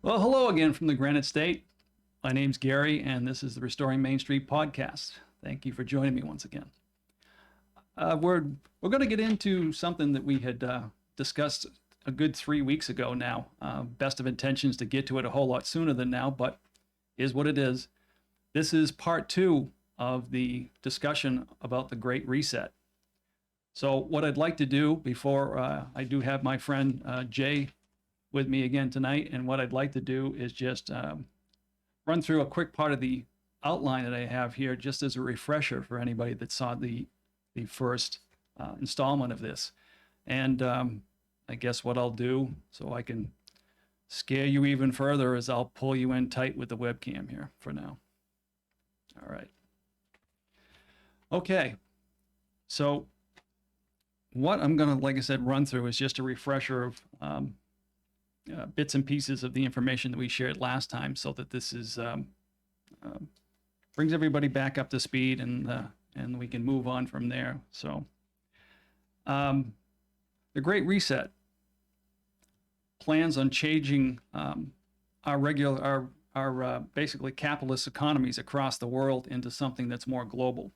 Well, hello again from the Granite State. My name's Gary, and this is the Restoring Main Street podcast. Thank you for joining me once again. We're going to get into something that we had discussed a good 3 weeks ago now. Best of intentions to get to it a whole lot sooner than now, but is what it is. This is part 2 of the discussion about the Great Reset. So what I'd like to do before I do have my friend Jay with me again tonight, and what I'd like to do is just run through a quick part of the outline that I have here, just as a refresher for anybody that saw the first installment of this. And I guess what I'll do, so I can scare you even further, is I'll pull you in tight with the webcam here for now. All right. Okay. So what I'm going to, like I said, run through is just a refresher of bits and pieces of the information that we shared last time, so that this is brings everybody back up to speed, and we can move on from there. So the Great Reset plans on changing our basically capitalist economies across the world into something that's more global.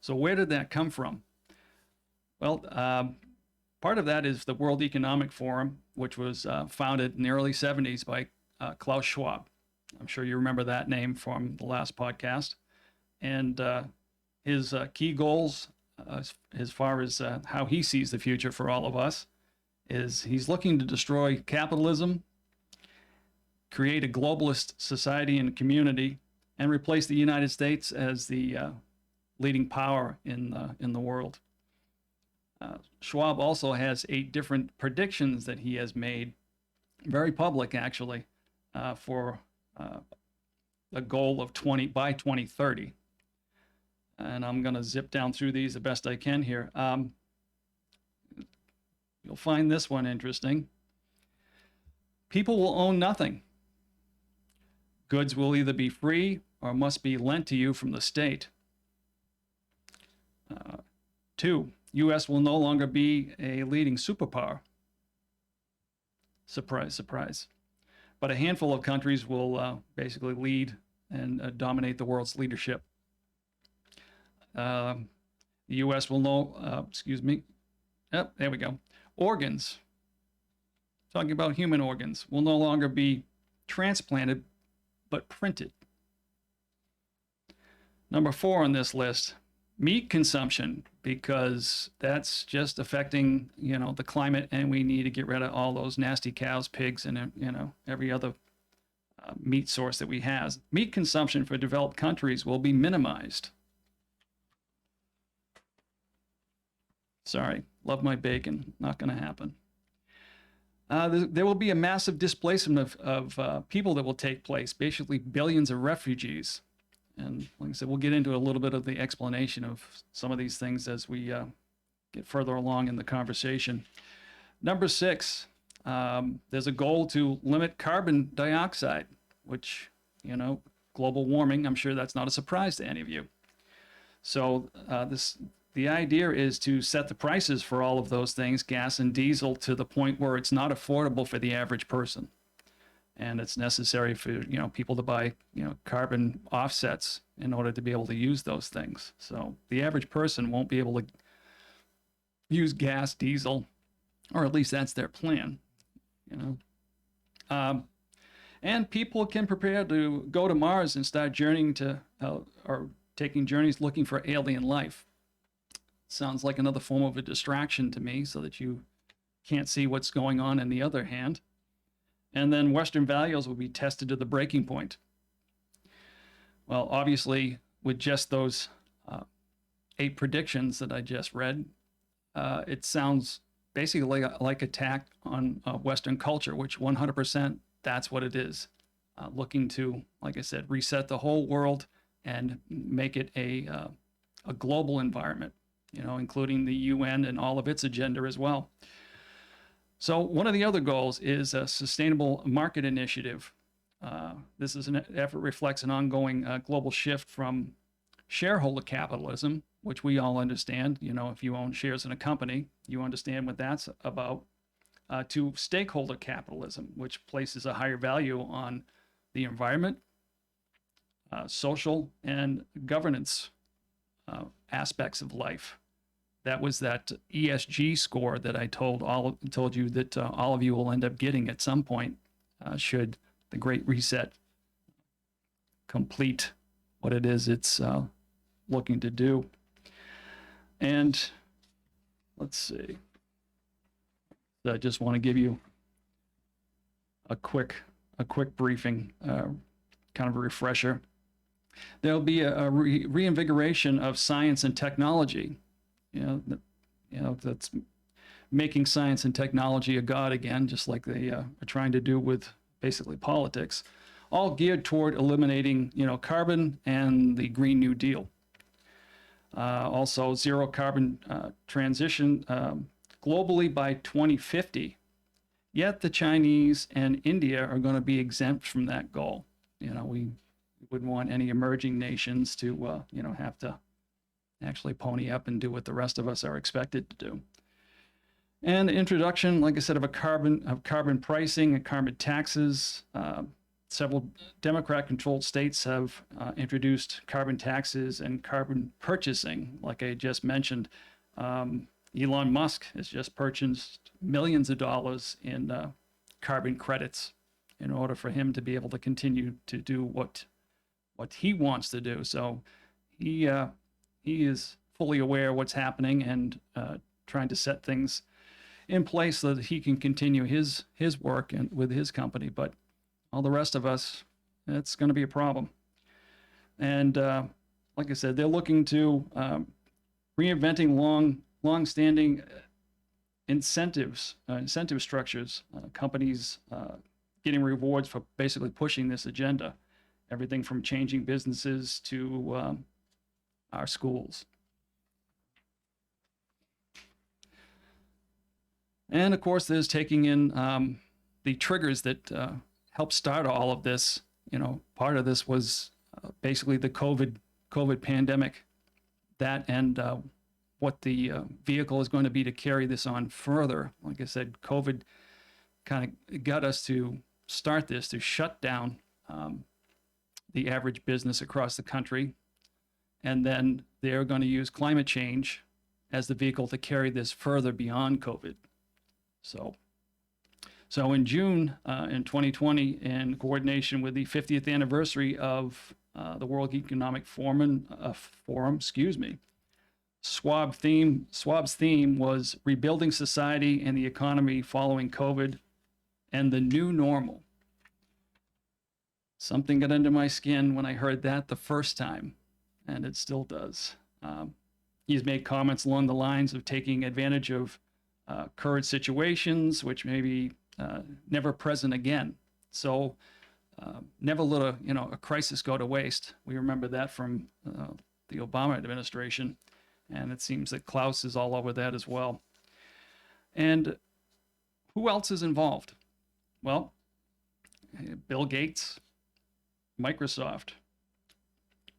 So where did that come from? Well, part of that is the World Economic Forum, which was founded in the early 70s by Klaus Schwab. I'm sure you remember that name from the last podcast. And his key goals, as far as how he sees the future for all of us, is he's looking to destroy capitalism, create a globalist society and community, and replace the United States as the leading power in the world. Schwab also has 8 different predictions that he has made, very public actually, for a goal of by 2030. And I'm going to zip down through these the best I can here. You'll find this one interesting. People will own nothing. Goods will either be free or must be lent to you from the state. 2, U.S. will no longer be a leading superpower. Surprise, surprise. But a handful of countries will basically lead and dominate the world's leadership. The U.S. will Yep, there we go. Organs, talking about human organs, will no longer be transplanted, but printed. Number 4 on this list, meat consumption, because that's just affecting, the climate, and we need to get rid of all those nasty cows, pigs, and, every other meat source that we have. Meat consumption for developed countries will be minimized. Sorry, love my bacon, not going to happen. There will be a massive displacement of people that will take place, basically billions of refugees. And like I said, we'll get into a little bit of the explanation of some of these things as we get further along in the conversation. Number 6, there's a goal to limit carbon dioxide, which, global warming, I'm sure that's not a surprise to any of you. So the idea is to set the prices for all of those things, gas and diesel, to the point where it's not affordable for the average person. And it's necessary for, people to buy, carbon offsets in order to be able to use those things. So the average person won't be able to use gas, diesel, or at least that's their plan, And people can prepare to go to Mars and start journeying or taking journeys looking for alien life. Sounds like another form of a distraction to me, so that you can't see what's going on in the other hand. And then Western values will be tested to the breaking point. Well, obviously, with just those 8 predictions that I just read, it sounds basically like attack on Western culture, which 100%, that's what it is. Looking to, like I said, reset the whole world and make it a global environment, including the UN and all of its agenda as well. So one of the other goals is a sustainable market initiative. This is an effort reflects an ongoing global shift from shareholder capitalism, which we all understand. If you own shares in a company, you understand what that's about, to stakeholder capitalism, which places a higher value on the environment, social, and governance aspects of life. That was that ESG score that I told you that all of you will end up getting at some point, should the Great Reset complete what it is it's looking to do. And let's see. I just want to give you a quick briefing, kind of a refresher. There'll be a reinvigoration of science and technology. That's making science and technology a god again, just like they are trying to do with basically politics, all geared toward eliminating, carbon and the Green New Deal. Also, zero carbon transition globally by 2050. Yet the Chinese and India are going to be exempt from that goal. We wouldn't want any emerging nations to, have to actually pony up and do what the rest of us are expected to do. And the introduction, like I said, of carbon pricing and carbon taxes. Several Democrat-controlled states have introduced carbon taxes and carbon purchasing, like I just mentioned. Elon Musk has just purchased millions of dollars in carbon credits in order for him to be able to continue to do what he wants to do. So he is fully aware of what's happening and trying to set things in place so that he can continue his work and with his company. But all the rest of us, it's going to be a problem. And like I said, they're looking to reinventing long-standing incentive structures, companies getting rewards for basically pushing this agenda, everything from changing businesses to our schools. And of course, there's taking in the triggers that helped start all of this. Part of this was basically the COVID pandemic, that and what the vehicle is going to be to carry this on further. Like I said, COVID kind of got us to start this, to shut down the average business across the country. And then they're going to use climate change as the vehicle to carry this further beyond COVID. So in June in 2020, in coordination with the 50th anniversary of the World Economic Forum, Schwab's theme was rebuilding society and the economy following COVID and the new normal. Something got under my skin when I heard that the first time, and it still does. He's made comments along the lines of taking advantage of current situations, which may be never present again. So never let a crisis go to waste. We remember that from the Obama administration, and it seems that Klaus is all over that as well. And who else is involved? Well, Bill Gates, Microsoft,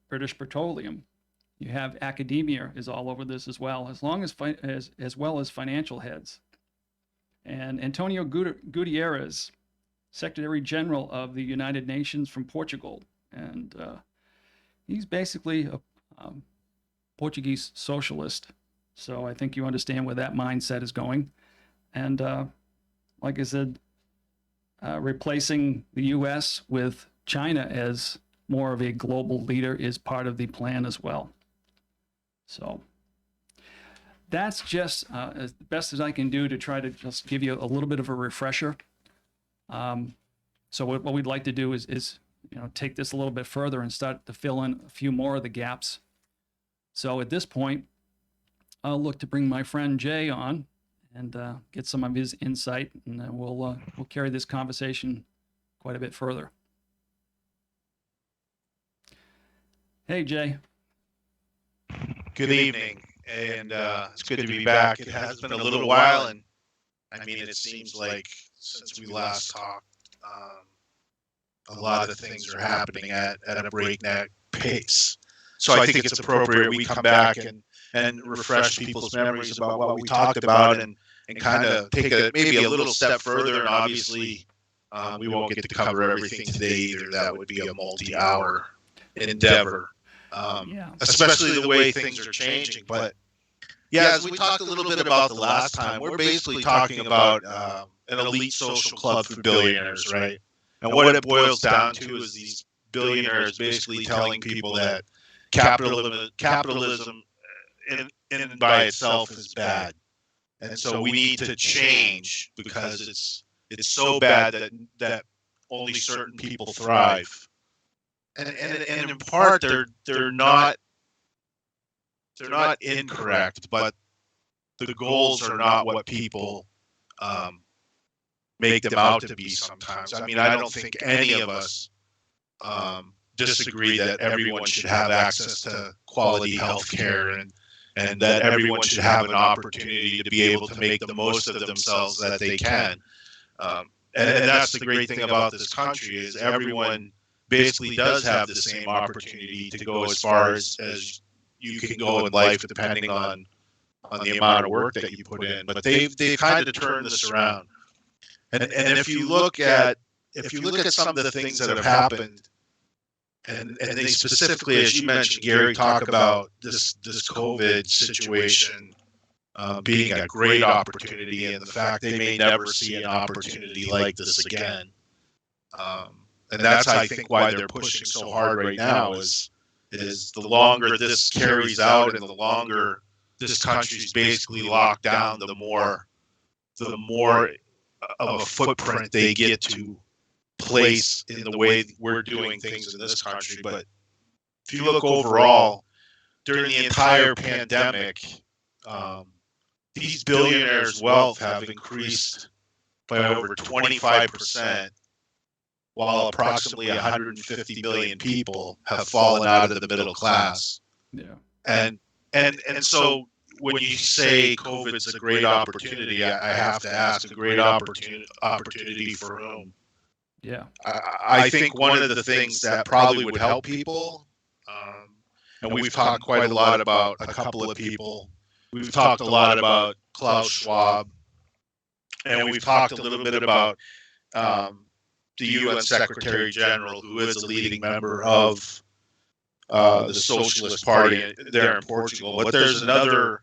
British Petroleum. You have academia is all over this as well, as well as financial heads. And Antonio Gutierrez, Secretary General of the United Nations from Portugal, and he's basically a Portuguese socialist. So I think you understand where that mindset is going. And like I said, replacing the U.S. with China as more of a global leader is part of the plan as well. So that's just as best as I can do to try to just give you a little bit of a refresher. So what we'd like to do is take this a little bit further and start to fill in a few more of the gaps. So at this point, I'll look to bring my friend Jay on and get some of his insight, and then we'll carry this conversation quite a bit further. Hey, Jay. Good evening, and it's good to be back. It has been a little while, and I mean, it seems like since we last talked, a lot of things are happening at a breakneck pace. So I think it's appropriate we come back and refresh people's memories about what we talked about, and and kind of take a maybe a little step further. And obviously, we won't get to cover everything today either. That would be a multi-hour endeavor, especially the way things are changing. But yeah, as we talked a little bit about the last time, we're basically talking about an elite social club for billionaires, right? And what it boils down to is these billionaires basically telling people that capitalism in by itself is bad, and so we need to change because it's so bad that only certain people thrive. And in part they're not incorrect, but the goals are not what people make them out to be sometimes. I mean, I don't think any of us disagree that everyone should have access to quality health care and that everyone should have an opportunity to be able to make the most of themselves that they can. And that's the great thing about this country is everyone basically does have the same opportunity to go as far as you can go in life, depending on the amount of work that you put in. But they've kind of turned this around. And if you look at some of the things that have happened, and they specifically, as you mentioned, Gary, talk about this COVID situation being a great opportunity, and the fact they may never see an opportunity like this again. And that's, I think, why they're pushing so hard right now is the longer this carries out and the longer this country's basically locked down, the more of a footprint they get to place in the way we're doing things in this country. But if you look overall, during the entire pandemic, these billionaires' wealth have increased by over 25%, while approximately 150 million people have fallen out of the middle class. Yeah. And so when you say COVID's a great opportunity, I have to ask, a great opportunity for whom? Yeah. I think one of the things that probably would help people, and we've talked quite a lot about a couple of people. We've talked a lot about Klaus Schwab, and we've talked a little bit about the UN Secretary General, who is a leading member of the Socialist Party there in Portugal. But there's another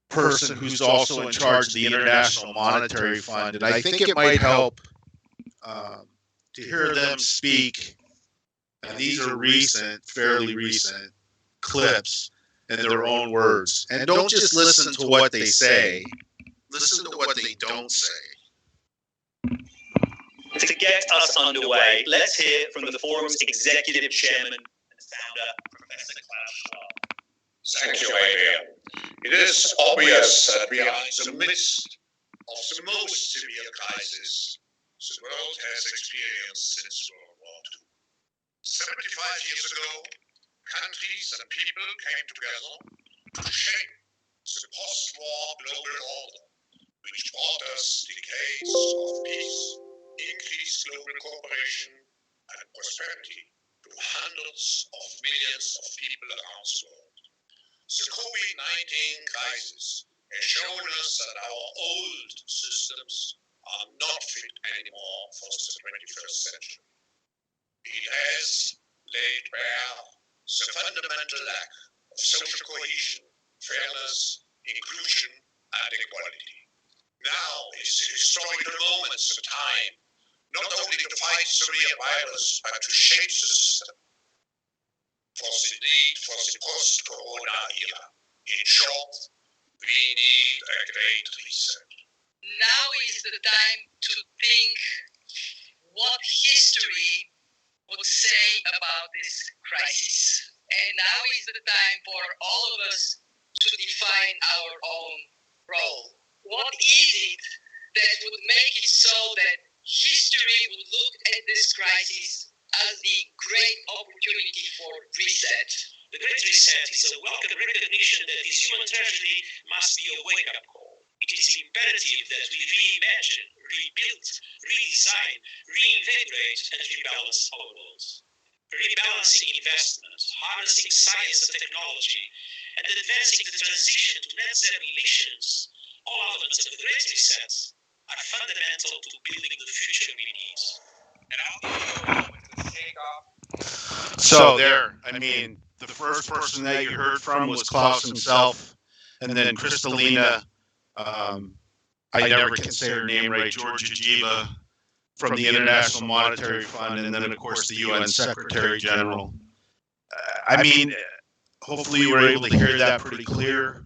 person who's also in charge of the International Monetary Fund, and I think it might help to hear them speak. And these are fairly recent clips in their own words. And don't just listen to what they say, listen to what they don't say. To get us underway, let's hear from the forum's executive chairman and founder, Professor Klaus Schwab. Thank you, Adrian. It is obvious that we are in the midst of the most severe crisis the world has experienced since World War II. 75 years ago, countries and people came together to shape the post-war global order, which brought us decades of peace, increased global cooperation, and prosperity to hundreds of millions of people around the world. The COVID-19 crisis has shown us that our old systems are not fit anymore for the 21st century. It has laid bare the fundamental lack of social cohesion, fairness, inclusion, and equality. Now is the historical moment, the time, not only to fight the real virus, but to shape the system for the need for the post-corona era. In short, we need a great reset. Now is the time to think what history would say about this crisis. And now is the time for all of us to define our own role. What is it that would make it so that history would look at this crisis as the great opportunity for reset? The Great Reset is a welcome recognition that this human tragedy must be a wake-up call. It is imperative that we reimagine, rebuild, redesign, reinvigorate, and rebalance our worlds. Rebalancing investment, harnessing science and technology, and advancing the transition to net zero emissions all elements of the Great Reset are fundamental to building the future we need. And I'll with the takeoff. So there, I mean, the first person that you heard from was Klaus himself, and then Kristalina, I never can say her name right, Georgieva from the International Monetary Fund, and then of course the UN Secretary General. I mean, hopefully you were able to hear that pretty clear.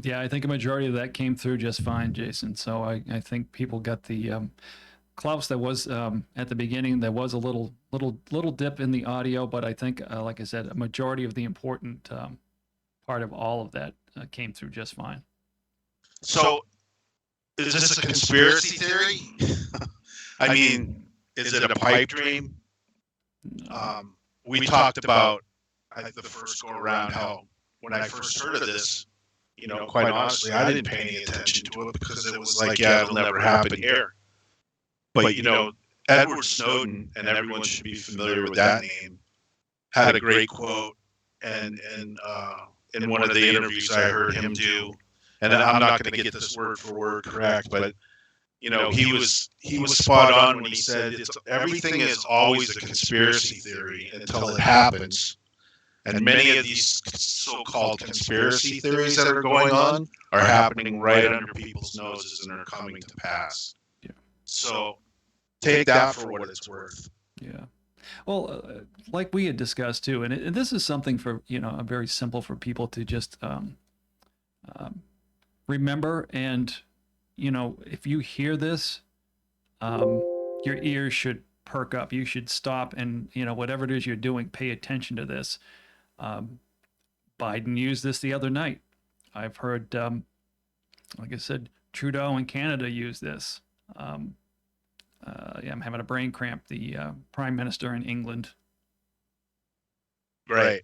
Yeah, I think a majority of that came through just fine, Jason. So I think people got the Klaus. That was at the beginning. There was a little dip in the audio, but I think, like I said, a majority of the important part of all of that came through just fine. So, is this a conspiracy theory? I mean, is it a pipe dream? We talked about the first go around how when I first heard of this, quite honestly, I didn't pay any attention to it because it was like, yeah, it'll never happen here. But Edward Snowden, and everyone should be familiar with that name, had a great quote, and in one of the interviews I heard him do, and I'm not going to get this word for word correct, but he was spot on when he said everything is always a conspiracy theory until it happens. And many of these so-called conspiracy theories that are going on are happening right under people's noses and are coming to pass. Yeah. So take that for what it's worth. Yeah. Well, like we had discussed too, and this is something for, very simple for people to just remember. And, if you hear this, your ears should perk up. You should stop and, whatever it is you're doing, pay attention to this. Biden used this the other night. I've heard, like I said, Trudeau in Canada used this. I'm having a brain cramp. The Prime Minister in England. Right.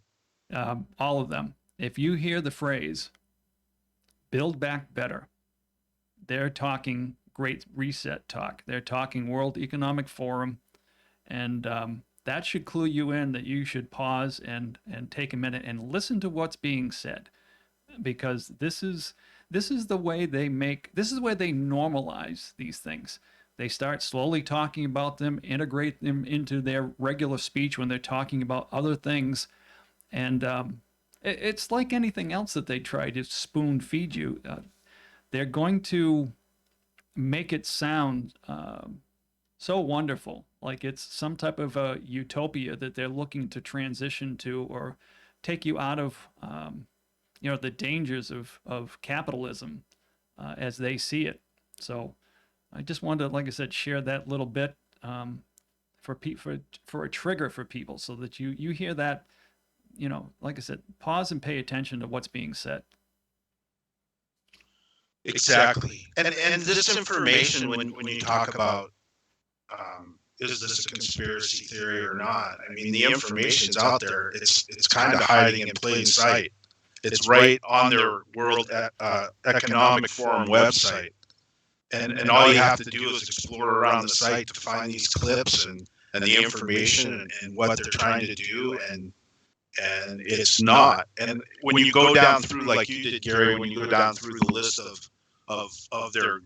All of them. If you hear the phrase, build back better, they're talking Great Reset talk. They're talking World Economic Forum. And that should clue you in that you should pause and take a minute and listen to what's being said, because this is the way they normalize these things. They start slowly talking about them, integrate them into their regular speech when they're talking about other things. And it's like anything else that they try to spoon feed you. They're going to make it sound so wonderful, like it's some type of a utopia that they're looking to transition to, or take you out of, the dangers of capitalism as they see it. So I just wanted to, like I said, share that little bit for a trigger for people, so that you hear that, like I said, pause and pay attention to what's being said. Exactly. And this information, when you talk about is this a conspiracy theory or not? I mean, the information's out there. It's kind of hiding in plain sight. It's right on their World Economic Forum website. And all you have to do is explore around the site to find these clips and the information and what they're trying to do. And it's not. And when you go down through, like you did, Gary, when you go down through the list of their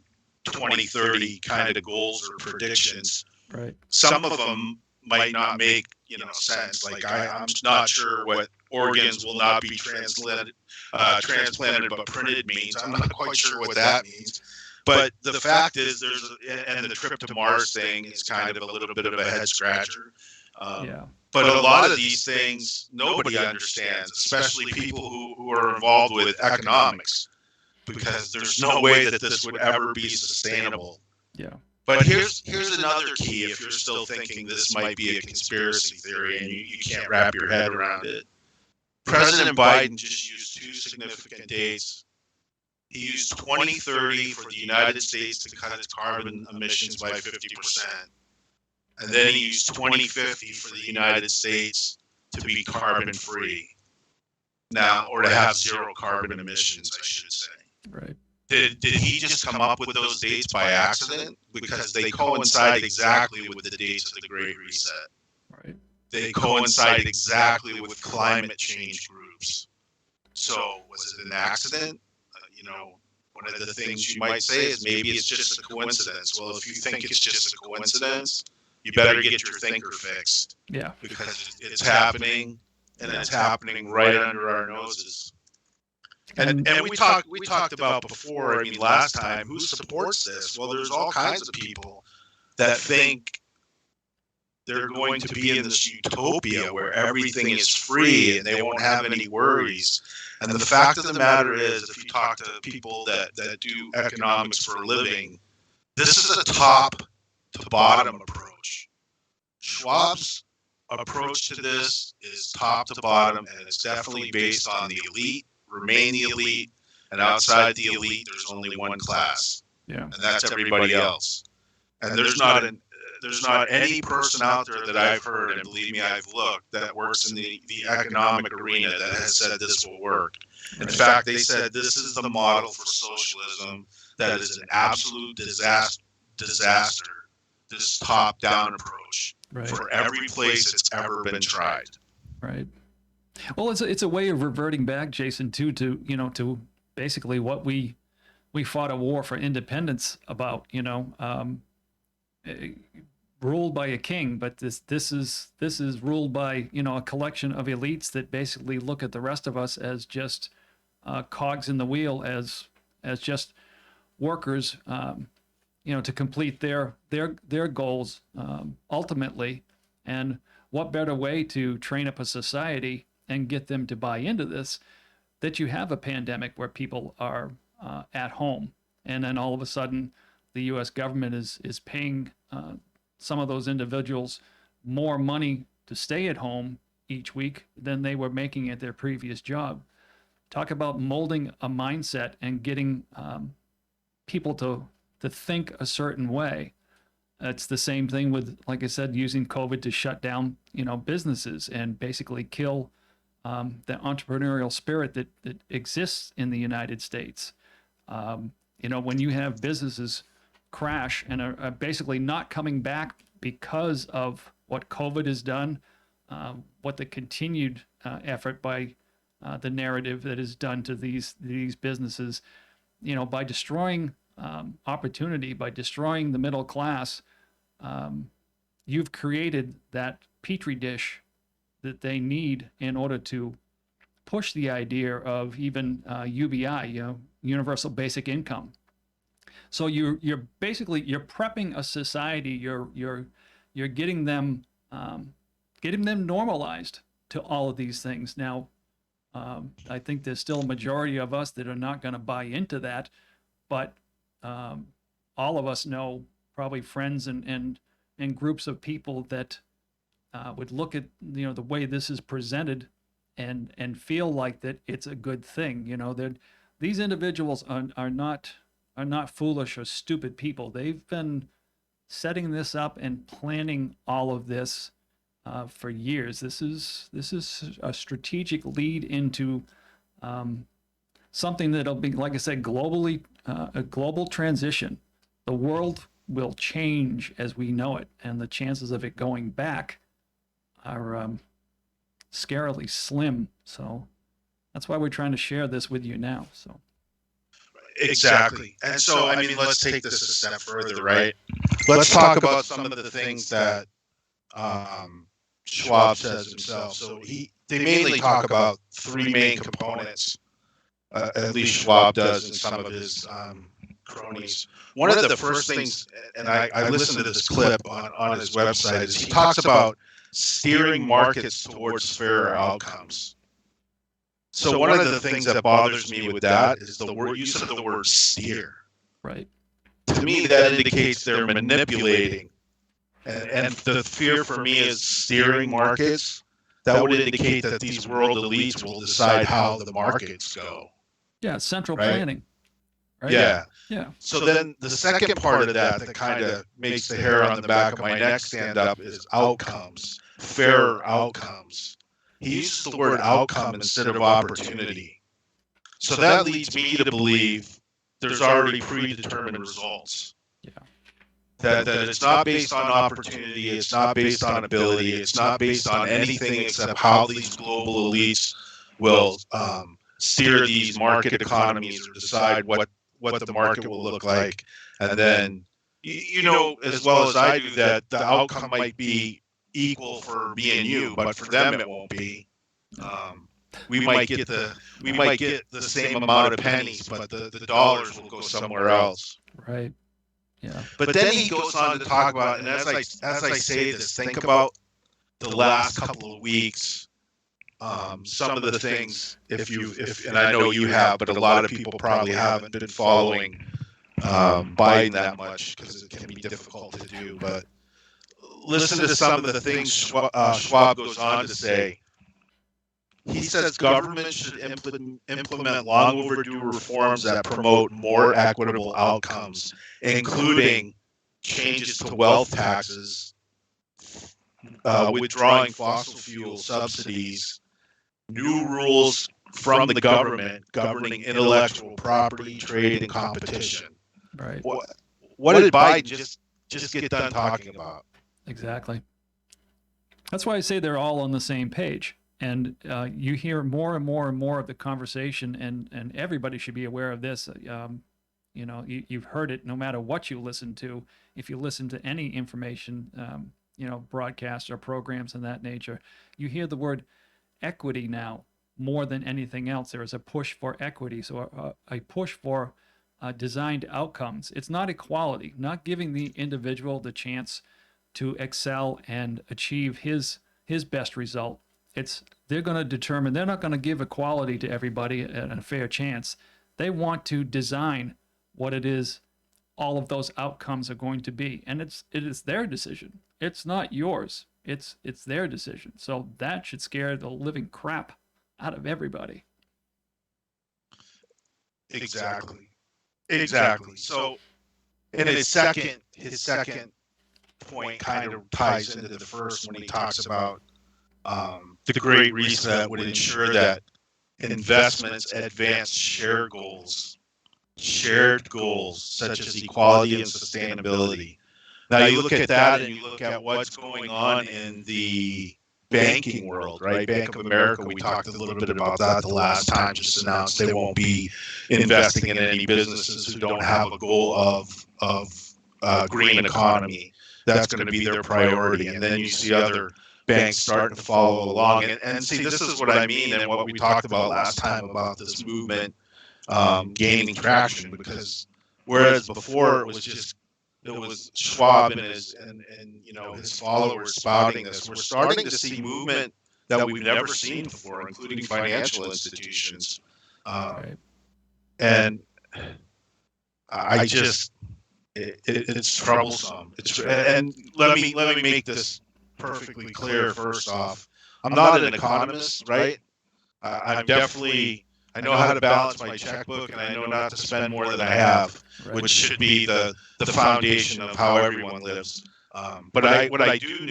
2030 kind of goals or predictions, right, some of them might not make sense. Like I'm not sure what organs will not be transplanted but printed means. I'm not quite sure what that means. But the fact is, and the trip to Mars thing is kind of a little bit of a head scratcher. Yeah. But a lot of these things nobody understands, especially people who are involved with economics, because there's no way that this would ever be sustainable. Yeah. But here's another key if you're still thinking this might be a conspiracy theory and you can't wrap your head around it. President Biden just used two significant dates. He used 2030 for the United States to cut its carbon emissions by 50%. And then he used 2050 for the United States to be carbon free. Now, or to have zero carbon emissions, I should say. Right. Did he just come up with those dates by accident? Because they coincide exactly with the dates of the Great Reset. Right. They coincide exactly with climate change groups. So was it an accident? one of the things you might say is maybe it's just a coincidence. Well, if you think it's just a coincidence, you better get your thinker fixed. Yeah. Because it's happening, and it's happening right under our noses. And we talked about before, I mean, last time, who supports this? Well, there's all kinds of people that think they're going to be in this utopia where everything is free and they won't have any worries. And the fact of the matter is, if you talk to people that do economics for a living, this is a top to bottom approach. Schwab's approach to this is top to bottom, and it's definitely based on the elite, remain the elite, and outside the elite, there's only one class, Yeah. and that's everybody else. And there's not any person out there that I've heard, and believe me, I've looked, that works in the economic arena that has said this will work. In fact, they said this is the model for socialism that is an absolute disaster, this top-down approach Right. for every place it's ever been tried. Right. Well, it's a way of reverting back, Jason, to basically what we fought a war for independence about, ruled by a king, but this is ruled by, a collection of elites that basically look at the rest of us as just cogs in the wheel, as just workers, to complete their goals ultimately. And what better way to train up a society and get them to buy into this, that you have a pandemic where people are at home, and then all of a sudden the U.S. government is paying some of those individuals more money to stay at home each week than they were making at their previous job. Talk about molding a mindset and getting people to think a certain way. It's the same thing with, like I said, using COVID to shut down, businesses and basically kill the entrepreneurial spirit that exists in the United States. When you have businesses crash and are basically not coming back because of what COVID has done, what the continued effort by the narrative that is done to these businesses, by destroying opportunity, by destroying the middle class, you've created that petri dish that they need in order to push the idea of even UBI, universal basic income. So you're prepping a society. You're getting them normalized to all of these things. Now, I think there's still a majority of us that are not going to buy into that, but all of us know probably friends and groups of people that would look at the way this is presented and feel like that it's a good thing. That these individuals are not foolish or stupid people. They've been setting this up and planning all of this for years. This is a strategic lead into something that'll be, like I said, globally a global transition. The world will change as we know it, and the chances of it going back are scarily slim. So that's why we're trying to share this with you now. So exactly. And so, I mean, let's take this a step further, right? Let's talk about some of the things that Schwab says himself. So they mainly talk about three main components. At least Schwab does in some of his cronies. One of the first things, and I listened to this clip on his website, is he talks about steering markets towards fairer outcomes. So one of the things that bothers me with that is the use of the word steer. Right. To me, that indicates they're manipulating. And the fear for me is steering markets. That would indicate that these world elites will decide how the markets go. Yeah, central planning. Right? Yeah. Yeah. So then the second part of that kind of makes the hair on the back of my neck stand up is outcomes, fairer outcomes. He uses the word outcome instead of opportunity. So that leads me to believe there's already predetermined results. Yeah. That it's not based on opportunity, it's not based on ability, it's not based on anything except how these global elites will steer these market economies or decide what what the market will look like, and then you know as well as I do that the outcome might be equal for me and you, but for them it won't be. We might get the same amount of pennies, but the dollars will go somewhere else. Right. Yeah. But then he goes on to talk about, and as I say this, think about the last couple of weeks. Some of the things, if and I know you have, but a lot of people probably haven't been following Biden that much because it can be difficult to do. But listen to some of the things Schwab goes on to say. He says government should implement long overdue reforms that promote more equitable outcomes, including changes to wealth taxes, withdrawing fossil fuel subsidies, new rules from the government governing intellectual property, trade, and competition. Right. What did Biden just get done talking about? Exactly. That's why I say they're all on the same page. And you hear more and more and more of the conversation, and everybody should be aware of this. You know, you've heard it no matter what you listen to. If you listen to any information, you know, broadcasts or programs of that nature, you hear the word equity now more than anything else. There is a push for equity, so a push for designed outcomes. It's not equality, not giving the individual the chance to excel and achieve his best result. They're going to determine, they're not going to give equality to everybody and a fair chance. They want to design what it is all of those outcomes are going to be. And it is their decision. It's not yours. It's their decision. So that should scare the living crap out of everybody. Exactly. So in his second point kind of ties into the first when he talks about the Great Reset would ensure that investments advance shared goals such as equality and sustainability. Now you look at that and you look at what's going on in the banking world, right? Bank of America, we talked a little bit about that the last time, just announced they won't be investing in any businesses who don't have a goal of green economy. That's going to be their priority. And then you see other banks starting to follow along. And see, this is what I mean and what we talked about last time about this movement gaining traction, because whereas before it was Schwab and his followers spouting this, we're starting to see movement that we've never seen before, including financial institutions. And I just it's troublesome. And let me make this perfectly clear. First off, I'm not an economist, right? I'm definitely, I know how to balance my checkbook, and I know not to spend more than I have, which should be the foundation of how everyone lives. But what I do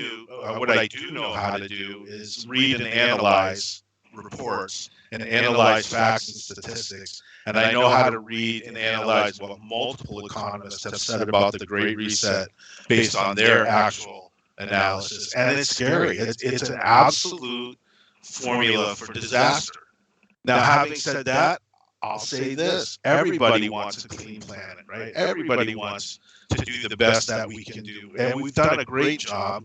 know how to do is read and analyze reports and analyze facts and statistics. And I know how to read and analyze what multiple economists have said about the Great Reset based on their actual analysis. And it's scary. It's an absolute formula for disaster. Now, having said that, I'll say this. Everybody wants a clean planet, right? Everybody wants to do the best that we can do. And we've done a great job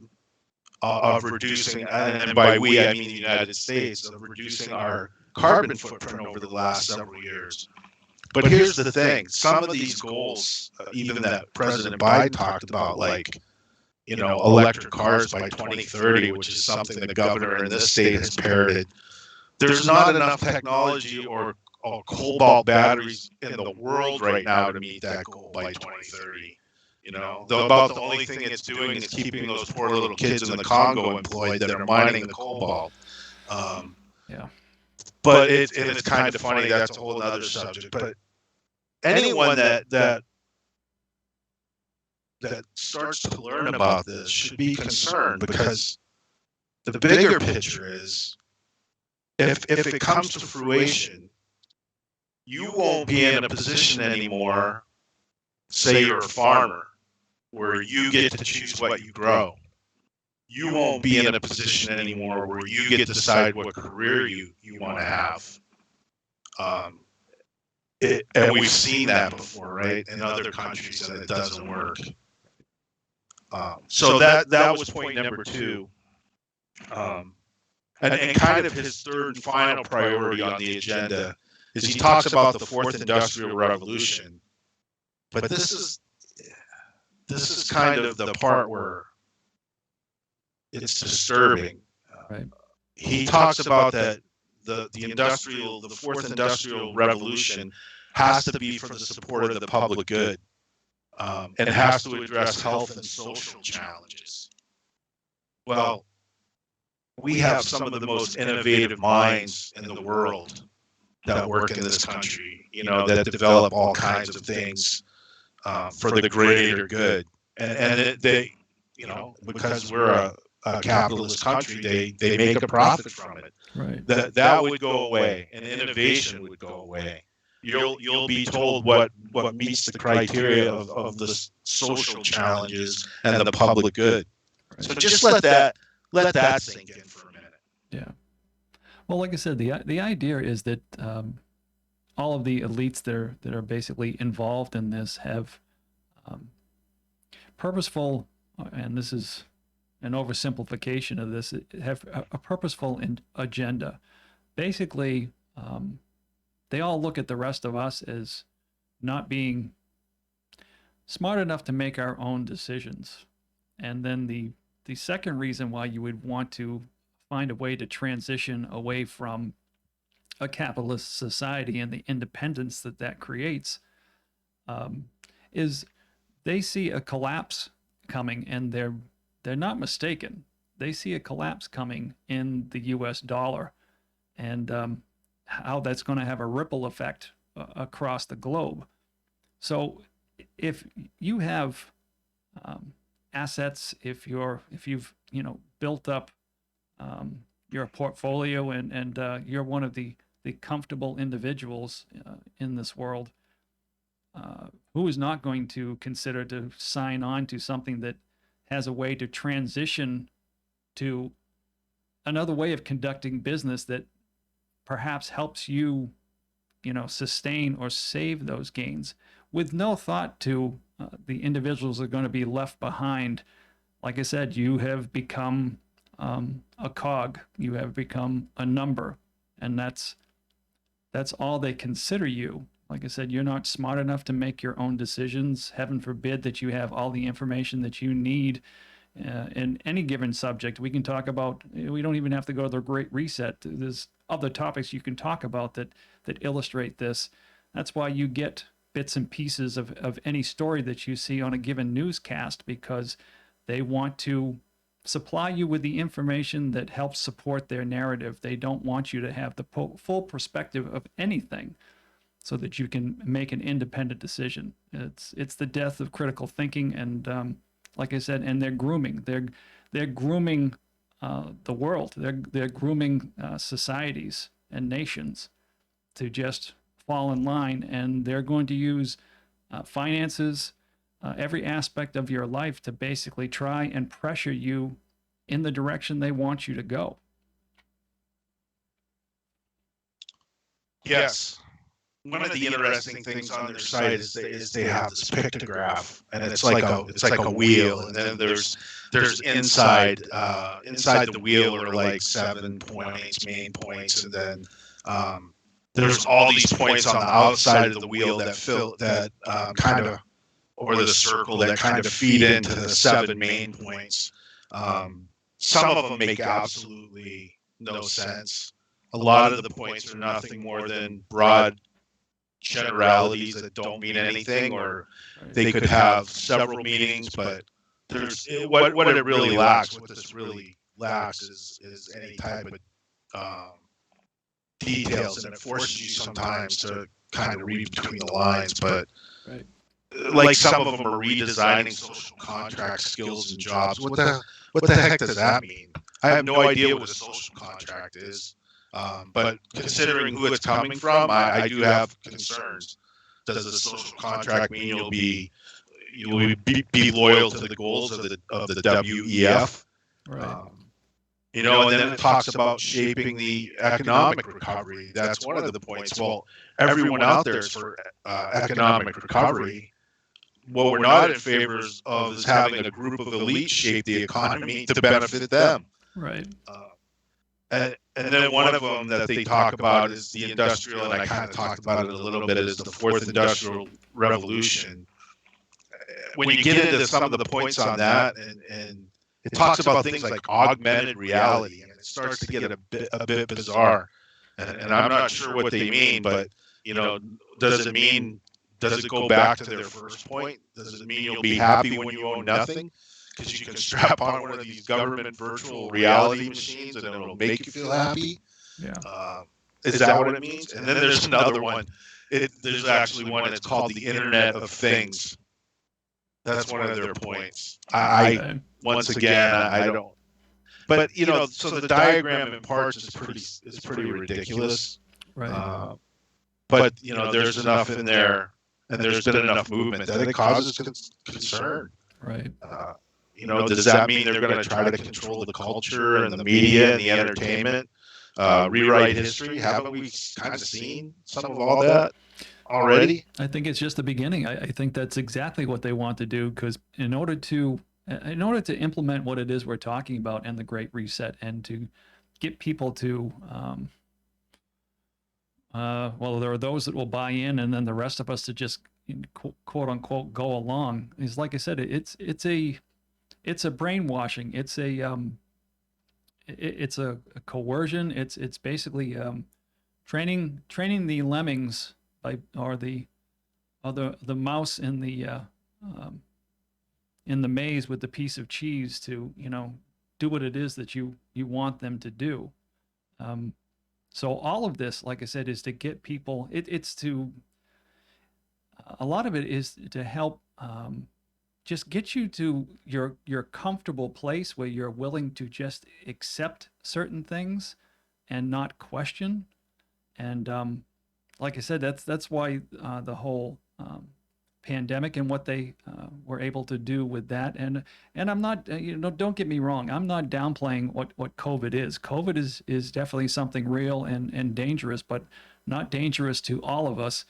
of reducing, and by we, I mean the United States, of reducing our carbon footprint over the last several years. But here's the thing. Some of these goals, even that President Biden talked about, like, electric cars by 2030, which is something the governor in this state has parroted. There's not enough technology or cobalt batteries in the world right now to meet that goal by 2030. About the only thing it's doing is keeping those poor little kids in the Congo employed that are mining the cobalt. But it's kind of funny. That's a whole other subject. But anyone that starts to learn about this should be concerned, because the bigger picture is, if it comes to fruition, you won't be in a position anymore, say you're a farmer, where you get to choose what you grow. You won't be in a position anymore where you get to decide what career you want to have. and we've seen that before, right? In other countries, that it doesn't work. So that was point number two. And kind of his third and final priority on the agenda is he talks about the fourth industrial revolution. But this is kind of the part where it's disturbing. Right. He talks about that the fourth industrial revolution has to be for the support of the public good, and it has to address health and social challenges. Well, we have some of the most innovative minds in the world that work in this country, that develop all kinds of things for the greater good. And they, because we're a capitalist country, they make a profit from it. Right. That would go away, and innovation would go away. You'll be told what meets the criteria of the social challenges and the public good. Right. So just let that sink in for a minute. Yeah. Well, like I said, the idea is that all of the elites that are basically involved in this have purposeful, and this is an oversimplification of this, have a purposeful agenda. Basically, they all look at the rest of us as not being smart enough to make our own decisions. And then the second reason why you would want to find a way to transition away from a capitalist society and the independence that creates is they see a collapse coming, and they're not mistaken. They see a collapse coming in the U.S. dollar, and how that's going to have a ripple effect across the globe. So if you have assets, if you've built up your portfolio, and you're one of the comfortable individuals in this world, who is not going to consider to sign on to something that has a way to transition to another way of conducting business that perhaps helps you, sustain or save those gains, with no thought to the individuals that are going to be left behind. Like I said, you have become a cog, you have become a number, and that's all they consider you. Like I said, you're not smart enough to make your own decisions. Heaven forbid that you have all the information that you need in any given subject. We can talk about, we don't even have to go to the Great Reset. There's other topics you can talk about that illustrate this. That's why you get bits and pieces of any story that you see on a given newscast, because they want to supply you with the information that helps support their narrative. They don't want you to have the full perspective of anything, so that you can make an independent decision. It's the death of critical thinking, and like I said, and they're grooming. They're grooming the world. They're grooming societies and nations to just fall in line, and they're going to use finances, every aspect of your life to basically try and pressure you in the direction they want you to go. Yes. One of the interesting things on their site is they have this pictograph, and it's like a wheel, and then there's inside the wheel are like 7 points, main points, and then there's all these points on the outside of the wheel that kind of, or the circle, that kind of feed into the 7 main points. Some of them make absolutely no sense. A lot of the points are nothing more than broad generalities that don't mean anything, or they could have several meanings, but there's what it really lacks. What this really lacks is any type of details, and it forces you sometimes to kind of read between the lines. But Right. like some of them are redesigning social contract skills and jobs. What the heck does that mean? I have no idea what a social contract is. But considering who it's coming from, I do have concerns. Does the social contract mean you'll be loyal to the goals of the WEF? Right. You know, and then it talks about shaping the economic recovery. That's one of the points. Well, everyone out there is for economic recovery. What we're not in favor of is having a group of elites shape the economy to benefit them. Right. And then one of them that they talk about is the industrial, and I kind of talked about it a little bit, is the fourth industrial revolution. When you get into some of the points on that, and it talks about things like augmented reality, and it starts to get a bit bizarre. And I'm not sure what they mean, but you know, does it go back to their first point? Does it mean you'll be happy when you own nothing? Because you can strap on one of these government virtual reality machines and it'll make you feel happy. Yeah. Is that what it means? And then there's another one. There's actually one that's called the Internet of Things. That's one of their points. I once again, I don't. But you know, so the diagram in parts is pretty ridiculous. Right. But you know, there's enough in there, and there's been enough movement that it causes concern. Right. You know, does that mean they're going to try to control the culture and the media and the entertainment, rewrite history? Haven't we kind of seen some of all that already? I think it's just the beginning. I think that's exactly what they want to do, because in order to implement what it is we're talking about and the Great Reset, and to get people to well, there are those that will buy in, and then the rest of us to just quote unquote go along. Is, like I said, it's a brainwashing. It's a coercion. It's basically training the lemmings or the mouse in the maze with the piece of cheese to, you know, do what it is that you want them to do. So all of this, like I said, is to get people. A lot of it is to help just get you to your comfortable place where you're willing to just accept certain things and not question. And like I said, that's why the whole pandemic and what they were able to do with that. And I'm not, you know, don't get me wrong, I'm not downplaying what COVID is. COVID is definitely something real and dangerous, but not dangerous to all of us.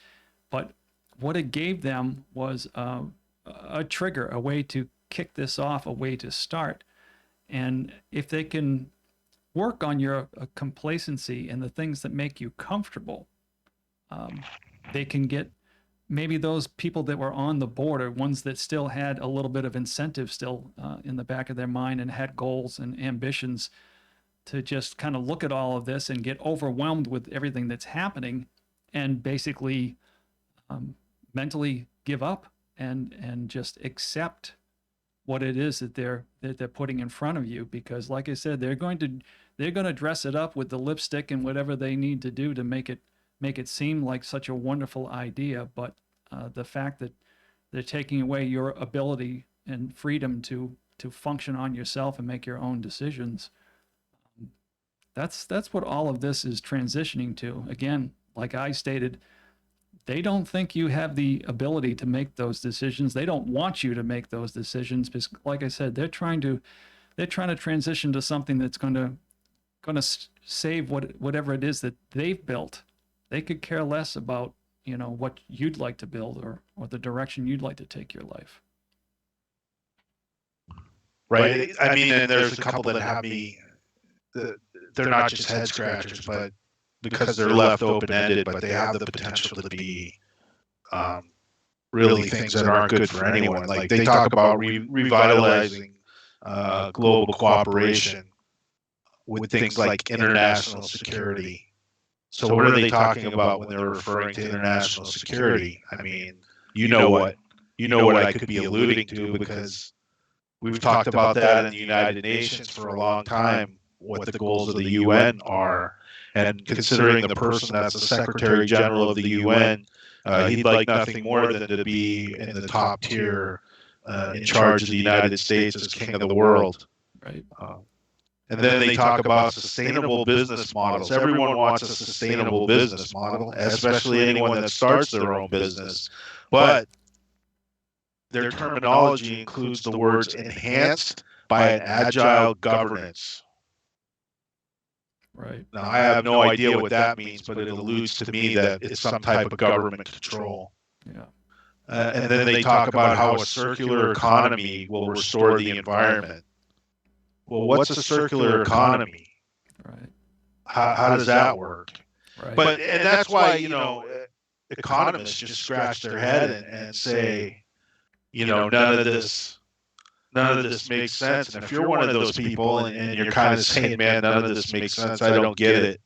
But what it gave them was a trigger, a way to kick this off, a way to start. And if they can work on your complacency and the things that make you comfortable, they can get maybe those people that were on the border, ones that still had a little bit of incentive still in the back of their mind and had goals and ambitions, to just kind of look at all of this and get overwhelmed with everything that's happening, and basically mentally give up and just accept what it is that they're putting in front of you. Because like I said, they're going to dress it up with the lipstick and whatever they need to do to make it seem like such a wonderful idea. But the fact that they're taking away your ability and freedom to function on yourself and make your own decisions, that's what all of this is transitioning to. Again, like I stated, they don't think you have the ability to make those decisions. They don't want you to make those decisions, because like I said, they're trying to transition to something that's going to save whatever it is that they've built. They could care less about, you know, what you'd like to build or the direction you'd like to take your life. Right. I mean, and there's a couple that have me. They're not just head scratchers, but because they're left open-ended, but they have the potential to be really things that aren't good for anyone. Like they talk about revitalizing global cooperation with things like international security. So what are they talking about when they're referring to international security? I mean, you know what I could be alluding to, because we've talked about that in the United Nations for a long time, what the goals of the UN are. And considering the person that's the Secretary General of the UN, he'd like nothing more than to be in the top tier, in charge of the United States as king of the world. Right. And then they talk about sustainable business models. Everyone wants a sustainable business model, especially anyone that starts their own business. But their terminology includes the words enhanced by an agile governance. Right. Now, I have no idea what that means, but it alludes to me that it's some type of government control. Yeah. And then they talk about how a circular economy will restore the environment. Well, what's a circular economy? Right. How does that work? Right. But and that's why, economists just scratch their head and say, none of this makes sense. And if you're one of those people and you're kind of saying, man, none of this makes sense, I don't get it.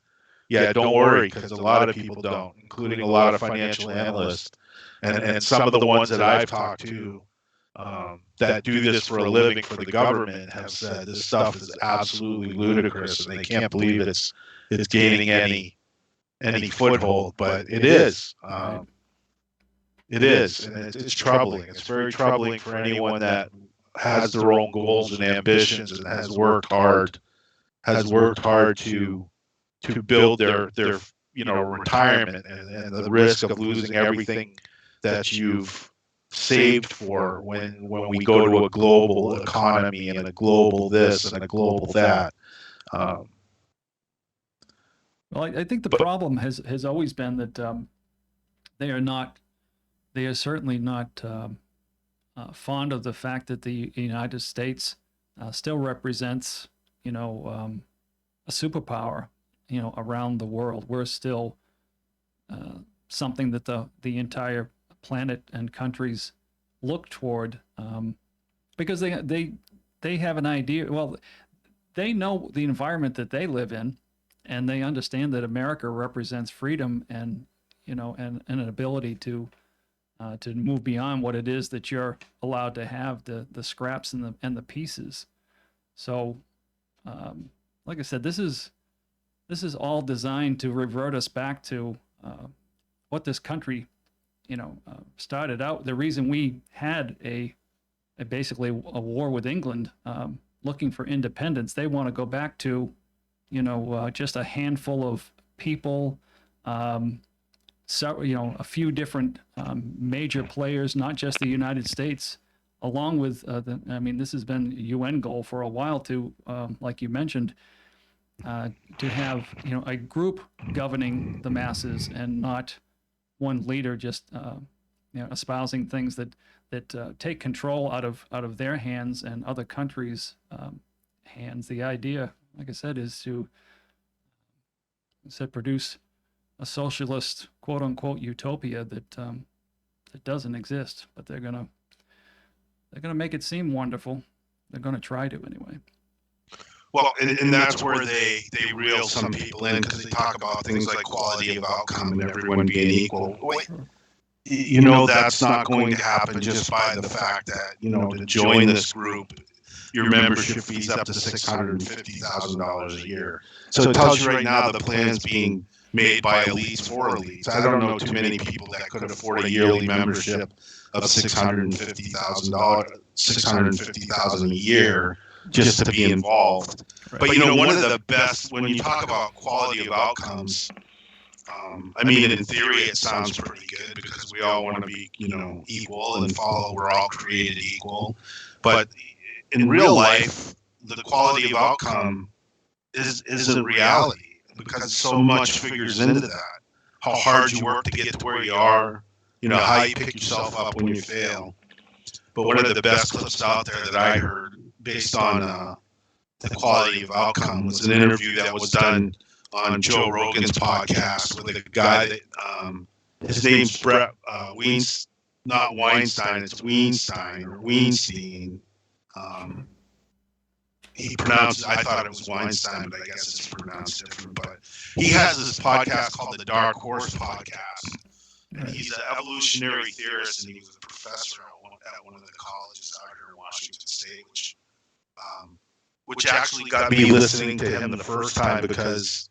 Yeah, don't worry, because a lot of people don't, including a lot of financial analysts. And some of the ones that I've talked to that do this for a living for the government have said this stuff is absolutely ludicrous, and they can't believe it's gaining any foothold, but it is. It is, and it's troubling. It's very troubling for anyone that has their own goals and ambitions and has worked hard to build their retirement, and the risk of losing everything that you've saved for when we go to a global economy and a global this and a global that. Well, I think the problem has always been that they are certainly not fond of the fact that the United States still represents, a superpower, around the world. We're still something that the entire planet and countries look toward, because they have an idea. Well, they know the environment that they live in, and they understand that America represents freedom and and an ability to move beyond what it is that you're allowed to have, the scraps and the pieces. So, like I said, this is all designed to revert us back to what this country, started out. The reason we had basically a war with England, looking for independence. They want to go back to, just a handful of people, so a few different major players, not just the United States, along with this has been a UN goal for a while to, like you mentioned, to have a group governing the masses and not one leader just espousing things that take control out of their hands and other countries' hands. The idea, like I said, is to produce a socialist, quote unquote, utopia that doesn't exist, but they're gonna make it seem wonderful. They're gonna try to anyway. Well, and that's where they reel some people in, because they talk about things like quality of outcome and everyone being equal. That's not going to happen just by the fact that, to join this group, your membership fees up to $650,000 a year. So it tells you right now the plan's being made by elites for elites. I don't know too many people that could afford a yearly membership of $650,000 a year just to be involved. Right. But one of the best, when you talk about quality of outcomes, in theory it sounds pretty good, because we all want to be, equal and follow, we're all created equal. But in real life, the quality of outcome isn't reality, because so much figures into that. How hard you work to get to where you are, how you pick yourself up when you fail. But one of the best clips out there that I heard based on the quality of outcome was an interview that was done on Joe Rogan's podcast with a guy that his name's Brett not Weinstein, it's Weinstein or Weinstein. He pronounced, I thought it was Weinstein, but I guess it's pronounced different. But he has this podcast called the Dark Horse Podcast. And he's an evolutionary theorist, and he was a professor at one of the colleges out here in Washington State, which actually got me listening to him the first time, because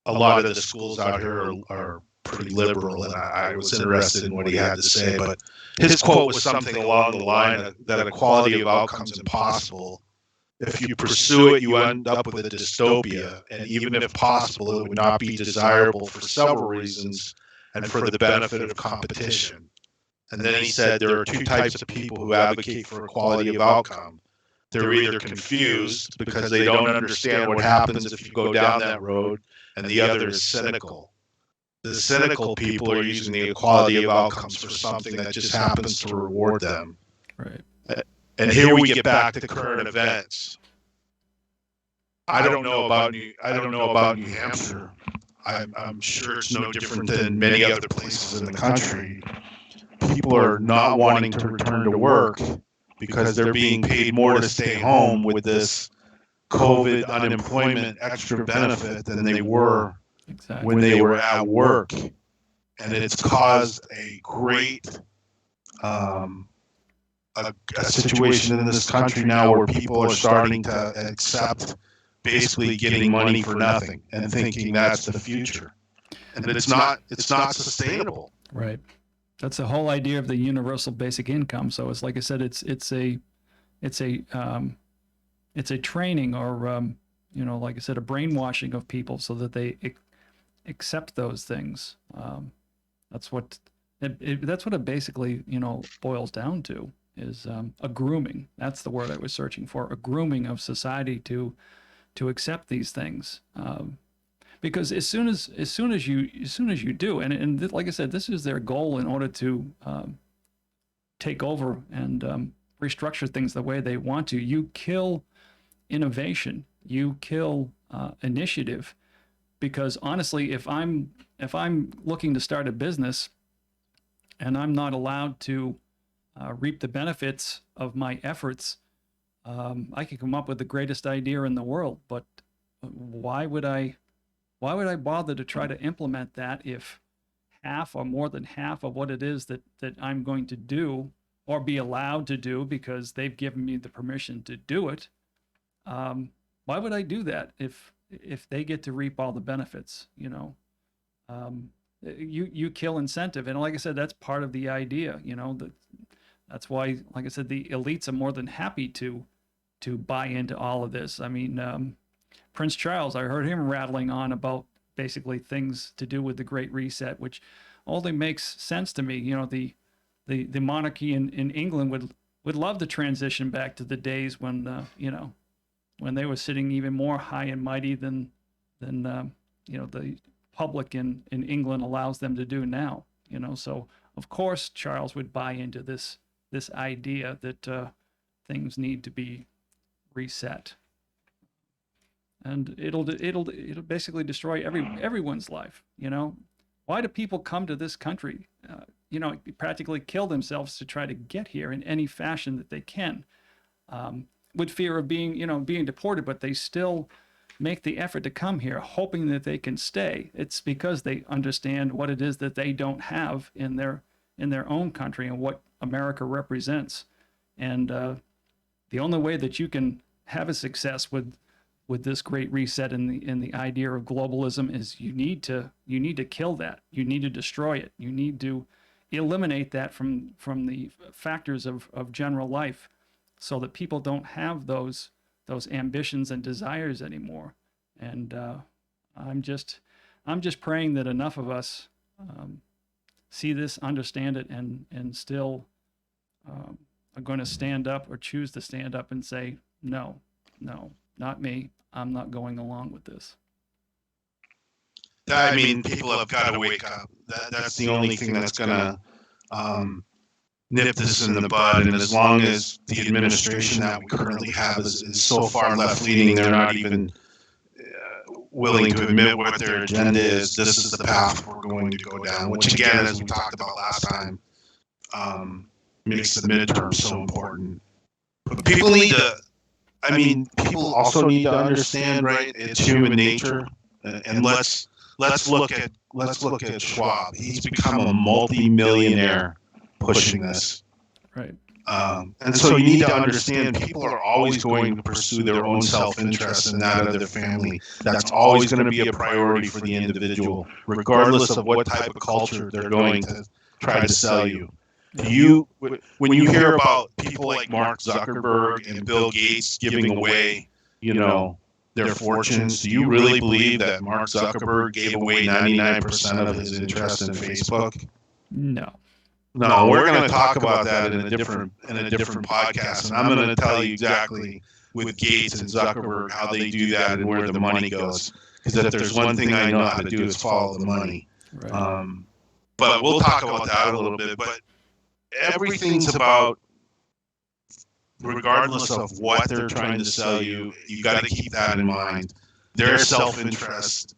a lot of the schools out here are pretty liberal, and I was interested in what he had to say. But his quote was something along the line that equality of outcomes is impossible. If you pursue it, you end up with a dystopia, and even if possible, it would not be desirable for several reasons and for the benefit of competition. And then he said there are two types of people who advocate for equality of outcome. they're either confused because they don't understand what happens if you go down that road, and the other is cynical. The cynical people are using the equality of outcomes for something that just happens to reward them. Right. And here we get back to current events. I don't know about New Hampshire. I'm sure it's no different than many other places in the country. People are not wanting to return to work because they're being paid more to stay home with this COVID unemployment extra benefit than they were Exactly. when they were at work. And it's caused a great a situation in this country now where people are starting to accept basically getting money for nothing and thinking that's the future. And it's not sustainable. Right. That's the whole idea of the universal basic income. So it's like I said, it's a training or like I said, a brainwashing of people so that they accept those things. That's what it basically boils down to is a grooming. That's the word I was searching for. A grooming of society to accept these things. Because as soon as you do, and like I said, this is their goal in order to take over and restructure things the way they want to. You kill innovation, you kill initiative, because honestly, if I'm looking to start a business and I'm not allowed to reap the benefits of my efforts, I could come up with the greatest idea in the world, but why would I bother to try to implement that if half or more than half of what it is that I'm going to do or be allowed to do because they've given me the permission to do it? Why would I do that if they get to reap all the benefits? You kill incentive, and like I said, that's part of the idea. That's why, like I said, the elites are more than happy to buy into all of this. I mean, Prince Charles, I heard him rattling on about basically things to do with the Great Reset, which only makes sense to me. The monarchy in England would love to transition back to the days when when they were sitting even more high and mighty than the public in England allows them to do now. So of course Charles would buy into this idea that things need to be reset, and it'll basically destroy everyone's life. Why do people come to this country? Practically kill themselves to try to get here in any fashion that they can, with fear of being deported, but they still make the effort to come here, hoping that they can stay. It's because they understand what it is that they don't have in their own country and what America represents. And the only way that you can have a success with this Great Reset and the idea of globalism is you need to kill that. You need to destroy it. You need to eliminate that from the factors of general life, so that people don't have those ambitions and desires anymore. And I'm just praying that enough of us see this, understand it, and still are going to stand up or choose to stand up and say, no, not me. I'm not going along with this. I mean, people have got to wake up. That's the only thing that's going to nip this in the bud. And as long as the administration that we currently have is so far left-leaning, they're not even willing to admit what their agenda is. This is the path we're going to go down, which again, as we talked about last time, makes the midterm so important. But people need to, people also need to understand, right? It's human nature, and let's look at Schwab. He's become a multi-millionaire pushing this. Right. And so you need to understand people are always going to pursue their own self-interest and that of their family. That's always going to be a priority for the individual, regardless of what type of culture they're going to try to sell you. When you hear about people like Mark Zuckerberg and Bill Gates giving away, their fortunes, do you really believe that Mark Zuckerberg gave away 99% of his interest in Facebook? No. No, we're going to talk about that in a different podcast, and I'm going to tell you exactly with Gates and Zuckerberg how they do that and where the money goes. Because if there's one thing I know how to do, is follow the money. Right. But we'll talk about that a little bit. But everything's about, regardless of what they're trying to sell you, you got to keep that in mind. Their self-interest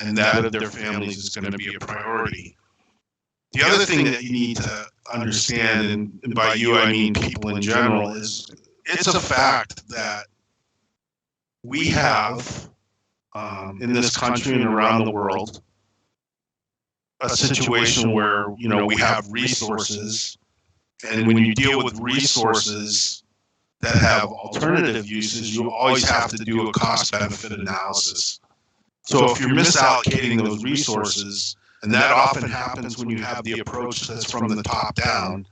and that of their families is going to be a priority. The other thing that you need to understand, and by you I mean people in general, is it's a fact that we have in this country and around the world a situation where, you know, we have resources, and when you deal with resources that have alternative uses, you always have to do a cost-benefit analysis. So if you're misallocating those resources, and that often happens when you have the approach that's from the top down,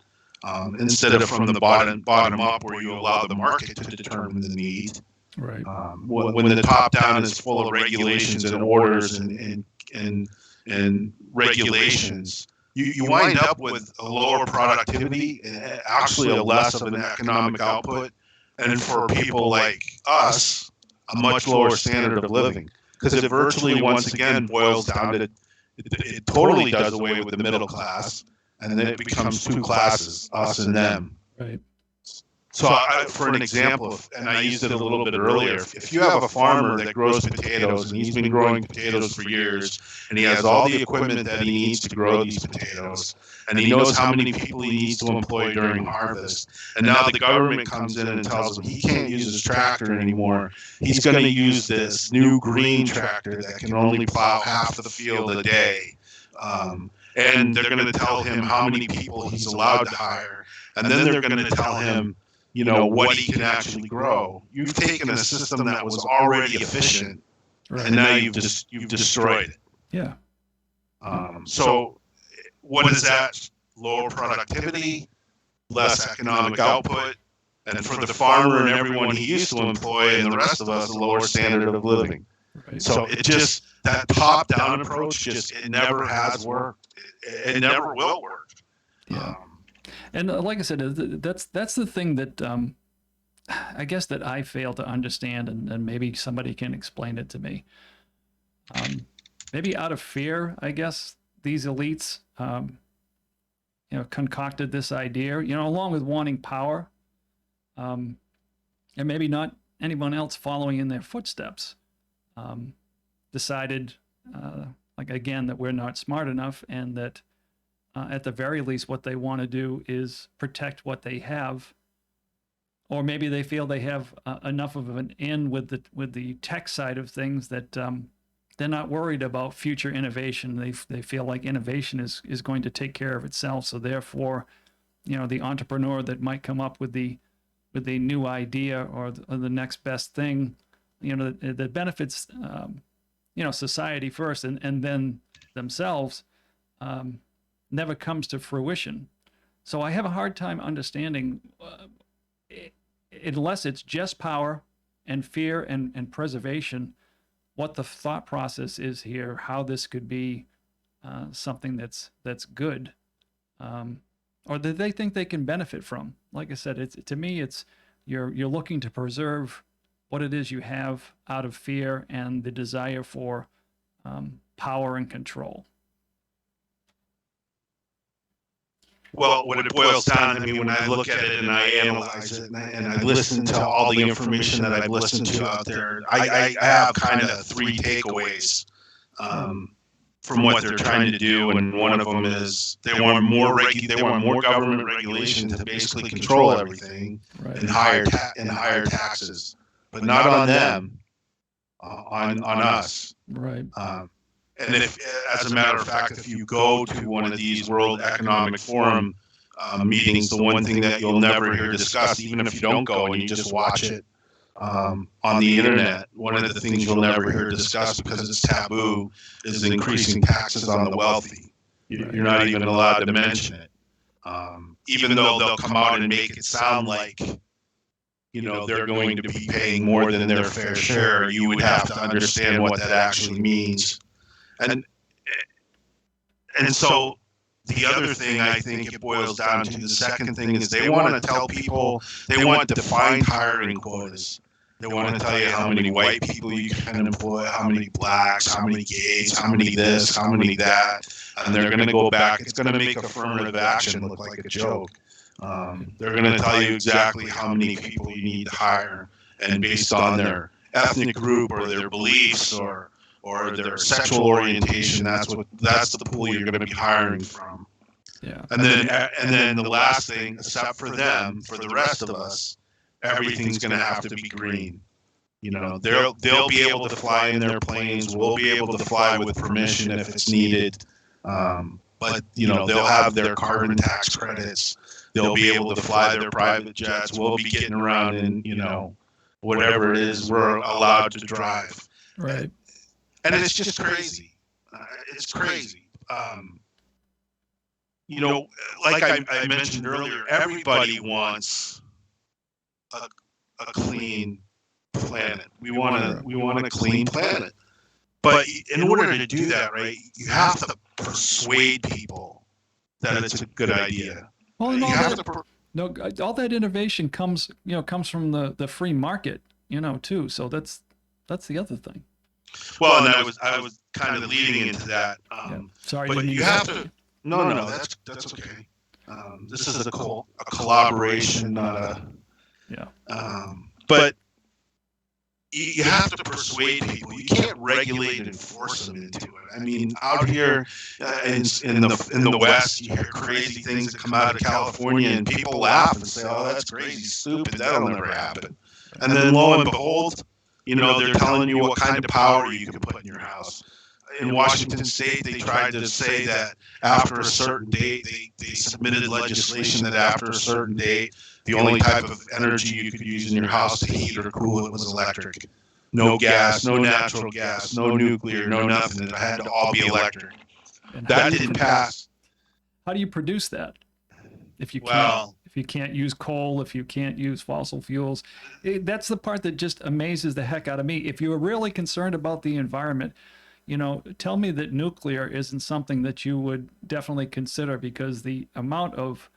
instead of from the bottom up, where you allow the market to determine the need. Right. When the top down is full of regulations and orders and regulations, you wind up with a lower productivity, actually a less of an economic output, and for people like us, a much lower standard of living. Because it virtually, once again, boils down to it totally does away with the middle class, and then it becomes two classes, us and them. Right. So for an example, and I used it a little bit earlier, if you have a farmer that grows potatoes, and he's been growing potatoes for years, and he has all the equipment that he needs to grow these potatoes, and he knows how many people he needs to employ during harvest, and now the government comes in and tells him he can't use his tractor anymore, he's going to use this new green tractor that can only plow half of the field a day. And they're going to tell him how many people he's allowed to hire, and then they're going to tell him, you know, what he can actually grow. You've taken a system that was already efficient, Right. and now you've destroyed it. Yeah. So what is that? Lower productivity, less economic output, and for the farmer and everyone he used to employ and the rest of us, a lower standard of living. Right. So it just, that top-down approach, just, it never has worked. It never will work. Yeah. And like I said, that's the thing that I guess that I fail to understand, and maybe somebody can explain it to me. Maybe out of fear, I guess these elites, concocted this idea, along with wanting power, and maybe not anyone else following in their footsteps, decided, again, that we're not smart enough, and that at the very least, what they want to do is protect what they have, or maybe they feel they have enough of an in with the tech side of things that they're not worried about future innovation. They feel like innovation is going to take care of itself. So therefore, the entrepreneur that might come up with the new idea or the next best thing, that benefits society first and then themselves, never comes to fruition. So I have a hard time understanding, unless it's just power and fear and preservation, what the thought process is here, how this could be something that's good, or that they think they can benefit from. Like I said, to me, it's you're looking to preserve what it is you have out of fear and the desire for power and control. Well, what it boils down to, when I look at it and I analyze it and I listen to all the information that I've listened to out there, I have kind of three takeaways from what they're trying to do, and one of them is they want more government regulation to basically control everything, Right. and higher taxes, but not on them, on us. Right. And if, as a matter of fact, if you go to one of these World Economic Forum meetings, the one thing that you'll never hear discussed, even if you don't go and you just watch it on the internet, one of the things you'll never hear discussed because it's taboo is increasing taxes on the wealthy. You're not even allowed to mention it. Even though they'll come out and make it sound like, they're going to be paying more than their fair share, you would have to understand what that actually means. And so the other thing I think it boils down to, the second thing is they want to tell people, they want defined hiring quotas. They want to tell you how many white people you can employ, how many blacks, how many gays, how many this, how many that. And they're going to go back. It's going to make affirmative action look like a joke. They're going to tell you exactly how many people you need to hire, and based on their ethnic group or their beliefs or their sexual orientation, that's the pool you're going to be hiring from. Yeah. And then the last thing, except for them, for the rest of us, everything's going to have to be green. You know, they'll be able to fly in their planes. We'll be able to fly with permission if it's needed. But you know, they'll have their carbon tax credits. They'll be able to fly their private jets. We'll be getting around in, you know, whatever it is we're allowed to drive. Right. And it's just crazy. It's crazy. You know, like I mentioned earlier, everybody wants a clean planet. We want a clean planet. But in order to do that, right, you have to persuade people that it's a good idea. Well, You have to all that innovation comes from the free market, too. So that's the other thing. Well, and I was kind of leading into that. Sorry, but didn't you have to. No, that's okay. This is a collaboration, not a. Yeah. But you have to persuade people. You can't regulate and force them into it. I mean, out here in the West, you hear crazy things that come out of California, and people laugh and say, "Oh, that's crazy, stupid. That'll never happen." And then lo and behold, you know, they're telling you what kind of power you can put in your house. In Washington State, they tried to say that after a certain date, they submitted legislation that after a certain date, the only type of energy you could use in your house to heat or cool it was electric. No gas, no natural gas, no nuclear, no nothing. It had to all be electric. And That didn't pass. How do you produce that? If you can't use coal, if you can't use fossil fuels, that's the part that just amazes the heck out of me. If you're really concerned about the environment, tell me that nuclear isn't something that you would definitely consider, because the amount of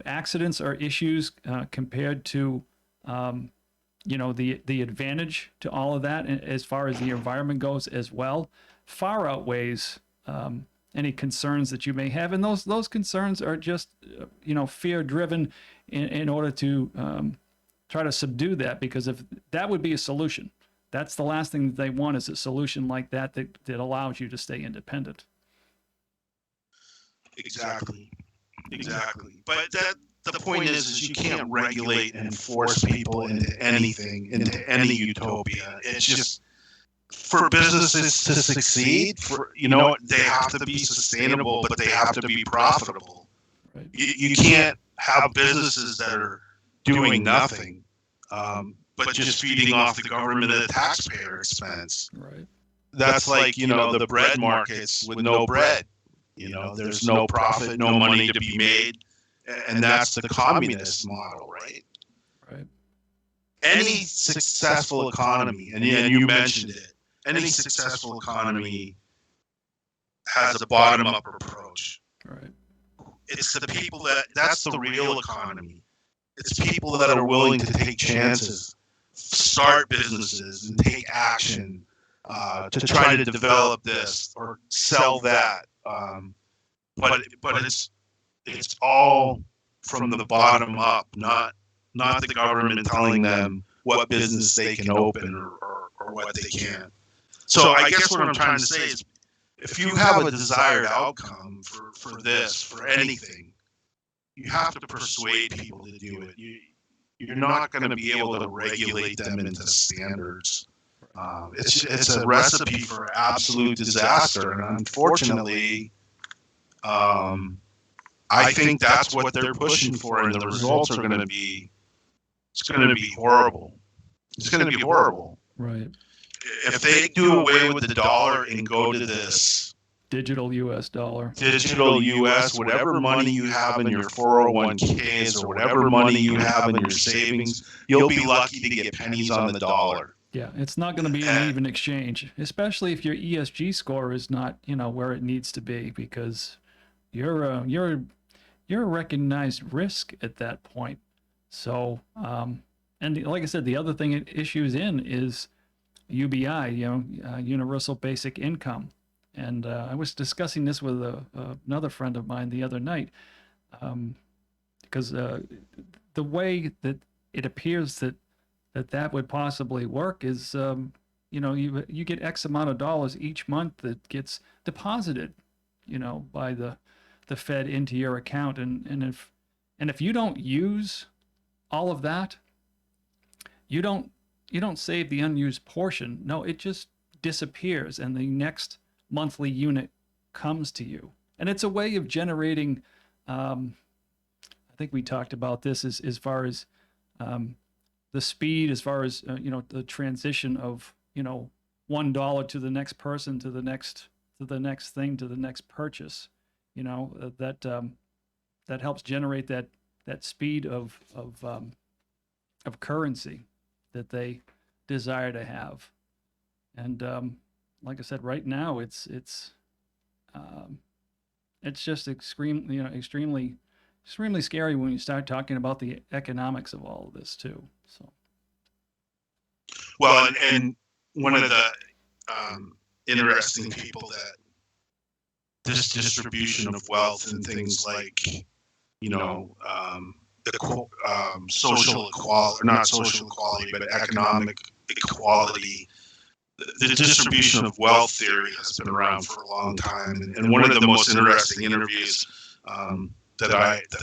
accidents or issues compared to, the advantage to all of that, as far as the environment goes as well, far outweighs any concerns that you may have. And those concerns are just, fear driven in order to try to subdue that, because if that would be a solution. That's the last thing that they want, is a solution like that allows you to stay independent. Exactly. But the point is you can't regulate and force people into anything, into any utopia. It's just, for businesses to succeed, they have to be sustainable, but they have to be profitable. Right. You can't have businesses that are doing nothing. But just feeding off the government at the taxpayer expense. Right. That's like, the bread markets with no bread. There's no profit, no money to be made. And that's the communist model, right? Right. Any successful economy, and you mentioned it, any successful economy has a bottom-up approach. Right. It's the people that's the real economy. It's people that are willing to take chances, start businesses, and take action to try to develop this or sell that. But it's all from the bottom up, not the government telling them what business they can open or what they can't. So I guess what I'm trying to say is, if you have a desired outcome for this, for anything, you have to persuade people to do it. You're not going to be able to regulate them into standards. It's a recipe for absolute disaster, and unfortunately, I think that's what they're pushing for, and the results are going to be. It's going to be horrible. It's going to be horrible. Right. If they do away with the dollar and go to this digital US dollar, whatever money you have in your 401ks or whatever money you have in your savings, you'll be lucky to get pennies on the dollar. Yeah, it's not going to be an even exchange, especially if your ESG score is not, where it needs to be, because, you're a recognized risk at that point. So, and like I said, the other thing it issues in is UBI, Universal Basic Income. And I was discussing this with another friend of mine the other night, because the way that it appears that would possibly work is, you get X amount of dollars each month that gets deposited, by the Fed into your account, and if you don't use all of that, you don't save the unused portion. No, it just disappears, and the next monthly unit comes to you. And it's a way of generating. I think we talked about this as far as the speed, as far as the transition of $1 to the next person, to the next thing, to the next purchase. That helps generate that speed of currency that they desire to have. And like I said, right now it's just extremely scary when you start talking about the economics of all of this too. So, well, and one of the interesting people that this distribution of wealth and things like, the social equality, or not social equality, but economic equality. The distribution of wealth theory has been around for a long time, and one of the most interesting interviews that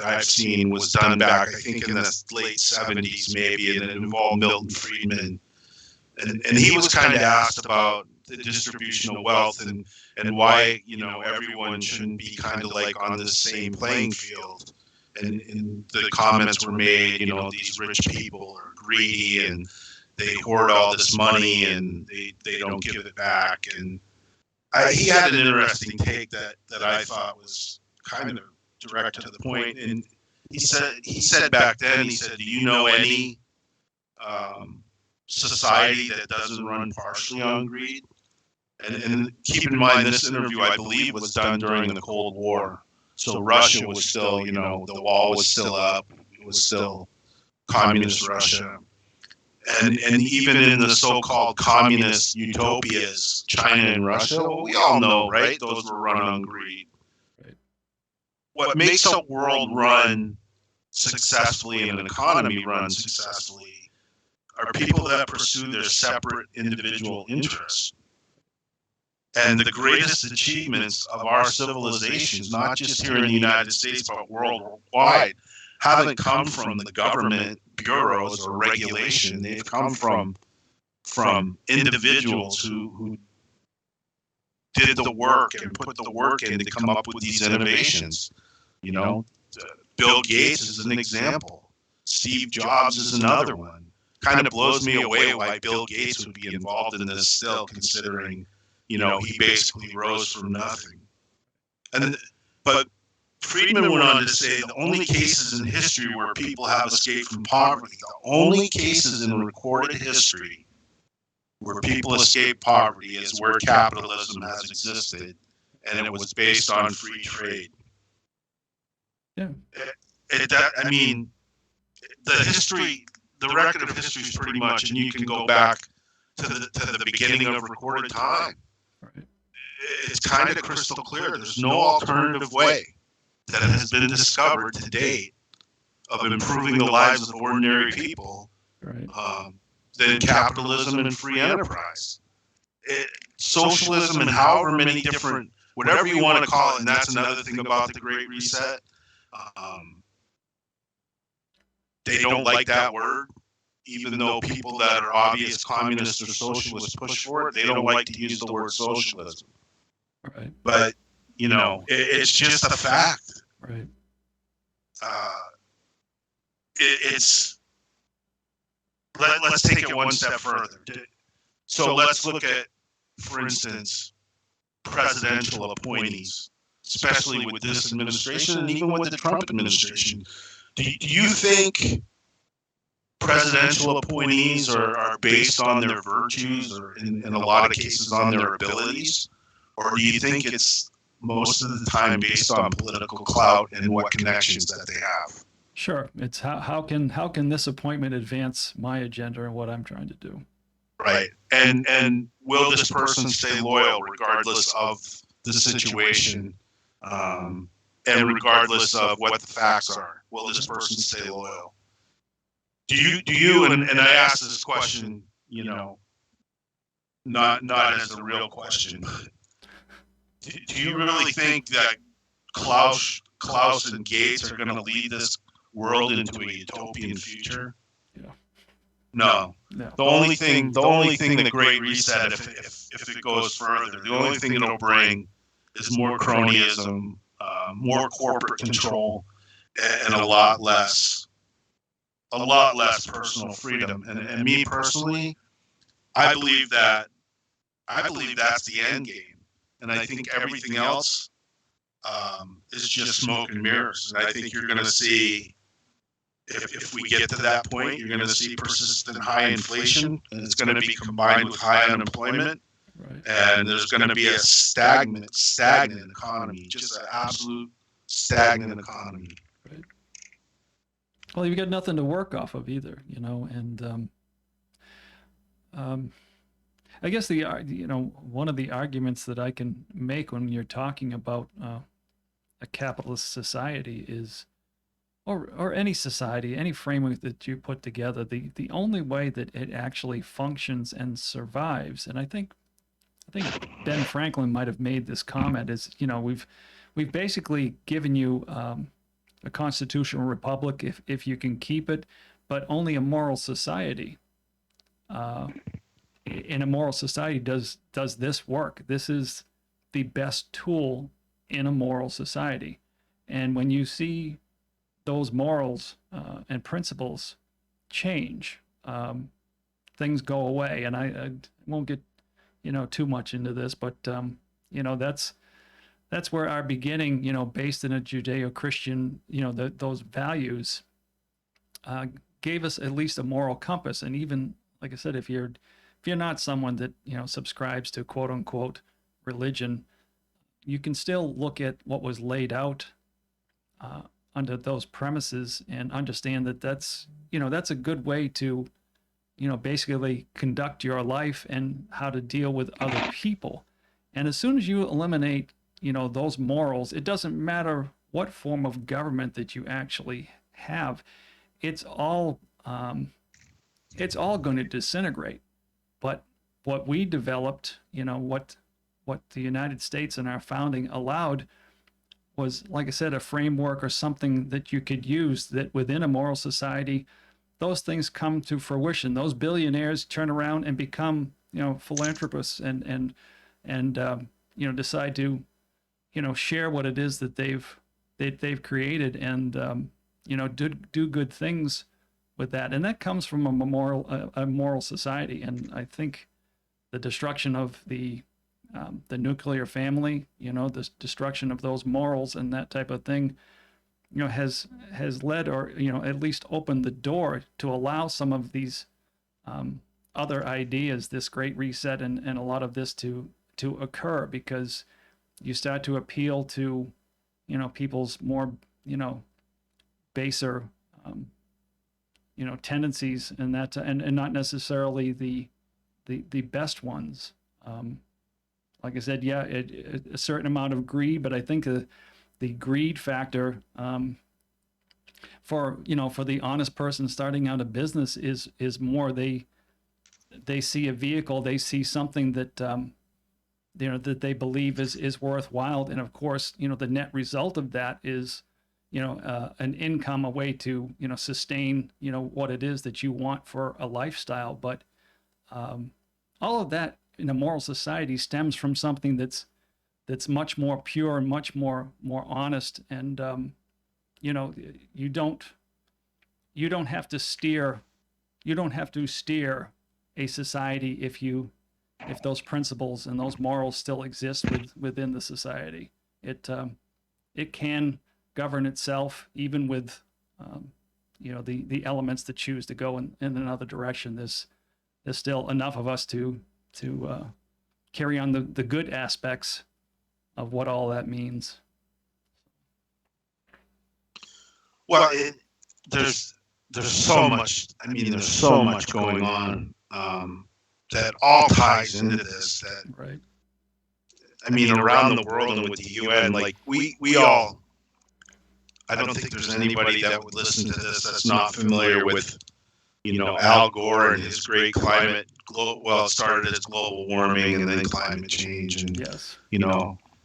I've seen was done back, I think, in the late 70s, maybe, and it involved Milton Friedman, and he was kind of asked about the distribution of wealth and why everyone shouldn't be kind of like on the same playing field. And the comments were made, these rich people are greedy and they hoard all this money and they don't give it back. And he had an interesting take that I thought was kind of direct to the point. And he said back then, do you know any society that doesn't run partially on greed? And keep in mind, this interview, I believe, was done during the Cold War. So Russia was still, the wall was still up. It was still communist Russia. And even in the so-called communist utopias, China and Russia, well, we all know, right? Those were run on greed. Right. What makes a world run successfully and an economy run successfully are people that pursue their separate individual interests. And the greatest achievements of our civilizations, not just here in the United States, but worldwide, haven't come from the government bureaus or regulation. They've come from individuals who did the work and put the work in to come up with these innovations. Bill Gates is an example. Steve Jobs is another one. Kind of blows me away why Bill Gates would be involved in this still, considering he basically rose from nothing. But Friedman went on to say the only cases in history where people have escaped from poverty, the only cases in recorded history where people escape poverty is where capitalism has existed, and it was based on free trade. Yeah. The record of history is pretty much, and you can go back to the beginning of recorded time. Right. It's kind of crystal clear. There's no alternative way that has been discovered to date of improving the lives of ordinary people, Right. Than capitalism and free enterprise. Socialism and however many different, whatever you want to call it, and that's another thing about the Great Reset. They don't like that word. Even though people that are obvious communists or socialists push for it, they don't like to use the word socialism. Right. But, it's just a fact. Right. Let's take it one step further. So let's look at, for instance, presidential appointees, especially with this administration and even with the Trump administration. Do you think presidential appointees are based on their virtues or in a lot of cases on their abilities? Or do you think it's most of the time based on political clout and what connections that they have. Sure. It's how can this appointment advance my agenda and what I'm trying to do? Right. And will this person stay loyal regardless of the situation, and regardless of what the facts are? Will this person stay loyal? Do you and I ask this question, you know, not as a real question, but do you really think that Klaus and Gates are going to lead this world into a utopian future? Yeah. No. No. The only thing the Great Reset, if it goes further, the only thing it'll bring is more cronyism, more corporate control, and a lot less personal freedom. And me personally, I believe that's the end game. And I think everything else is just smoke and mirrors. And I think you're going to see, if we get to that point, you're going to see persistent high inflation, and it's going to be combined with high unemployment. Right. And there's going to be a stagnant economy, just an absolute stagnant economy. Right. Well, you've got nothing to work off of either, you know, and I guess one of the arguments that I can make when you're talking about a capitalist society is, or any society, any framework that you put together, the only way that it actually functions and survives, and I think Ben Franklin might have made this comment, is, you know, we've basically given you a constitutional republic if you can keep it, but only a moral society. In a moral society does this work. This is the best tool in a moral society. And when you see those morals and principles change, things go away. And I won't get, you know, too much into this, but you know, that's where our beginning, you know, based in a Judeo-Christian, you know, those values gave us at least a moral compass. And even, like I said, if you're not someone that, you know, subscribes to quote unquote religion, you can still look at what was laid out under those premises and understand that that's a good way to, you know, basically conduct your life and how to deal with other people. And as soon as you eliminate, you know, those morals, it doesn't matter what form of government that you actually have, it's all going to disintegrate. But what we developed, you know, what the United States and our founding allowed was, like I said, a framework or something that you could use, that within a moral society, those things come to fruition. Those billionaires turn around and become, you know, philanthropists and you know, decide to, you know, share what it is that they've created and you know, do good things with that. And that comes from a moral society. And I think the destruction of the nuclear family, you know, the destruction of those morals and that type of thing, you know, has led, or, you know, at least opened the door to allow some of these other ideas, this Great Reset and a lot of this to occur, because you start to appeal to, you know, people's more, you know, baser you know, tendencies, and that, and not necessarily the best ones. Like I said, yeah, a certain amount of greed, but I think the greed factor for the honest person starting out a business is more, they see a vehicle, they see something that you know, that they believe is worthwhile, and of course, you know, the net result of that is, you know, an income, a way to, you know, sustain, you know, what it is that you want for a lifestyle. But all of that in a moral society stems from something that's much more pure and much more honest. And you know, you don't have to steer a society if those principles and those morals still exist within the society. It can govern itself, even with you know, the elements that choose to go in another direction. There's still enough of us to carry on the good aspects of what all that means. Well, there's so much. I mean, there's so much going on that all ties into this. That Right. I mean, around the world and with the UN, like we all. I don't think there's anybody that would listen to this that's not familiar with, Al Gore and his great climate. Well, it started as global warming and then climate change, and Yes.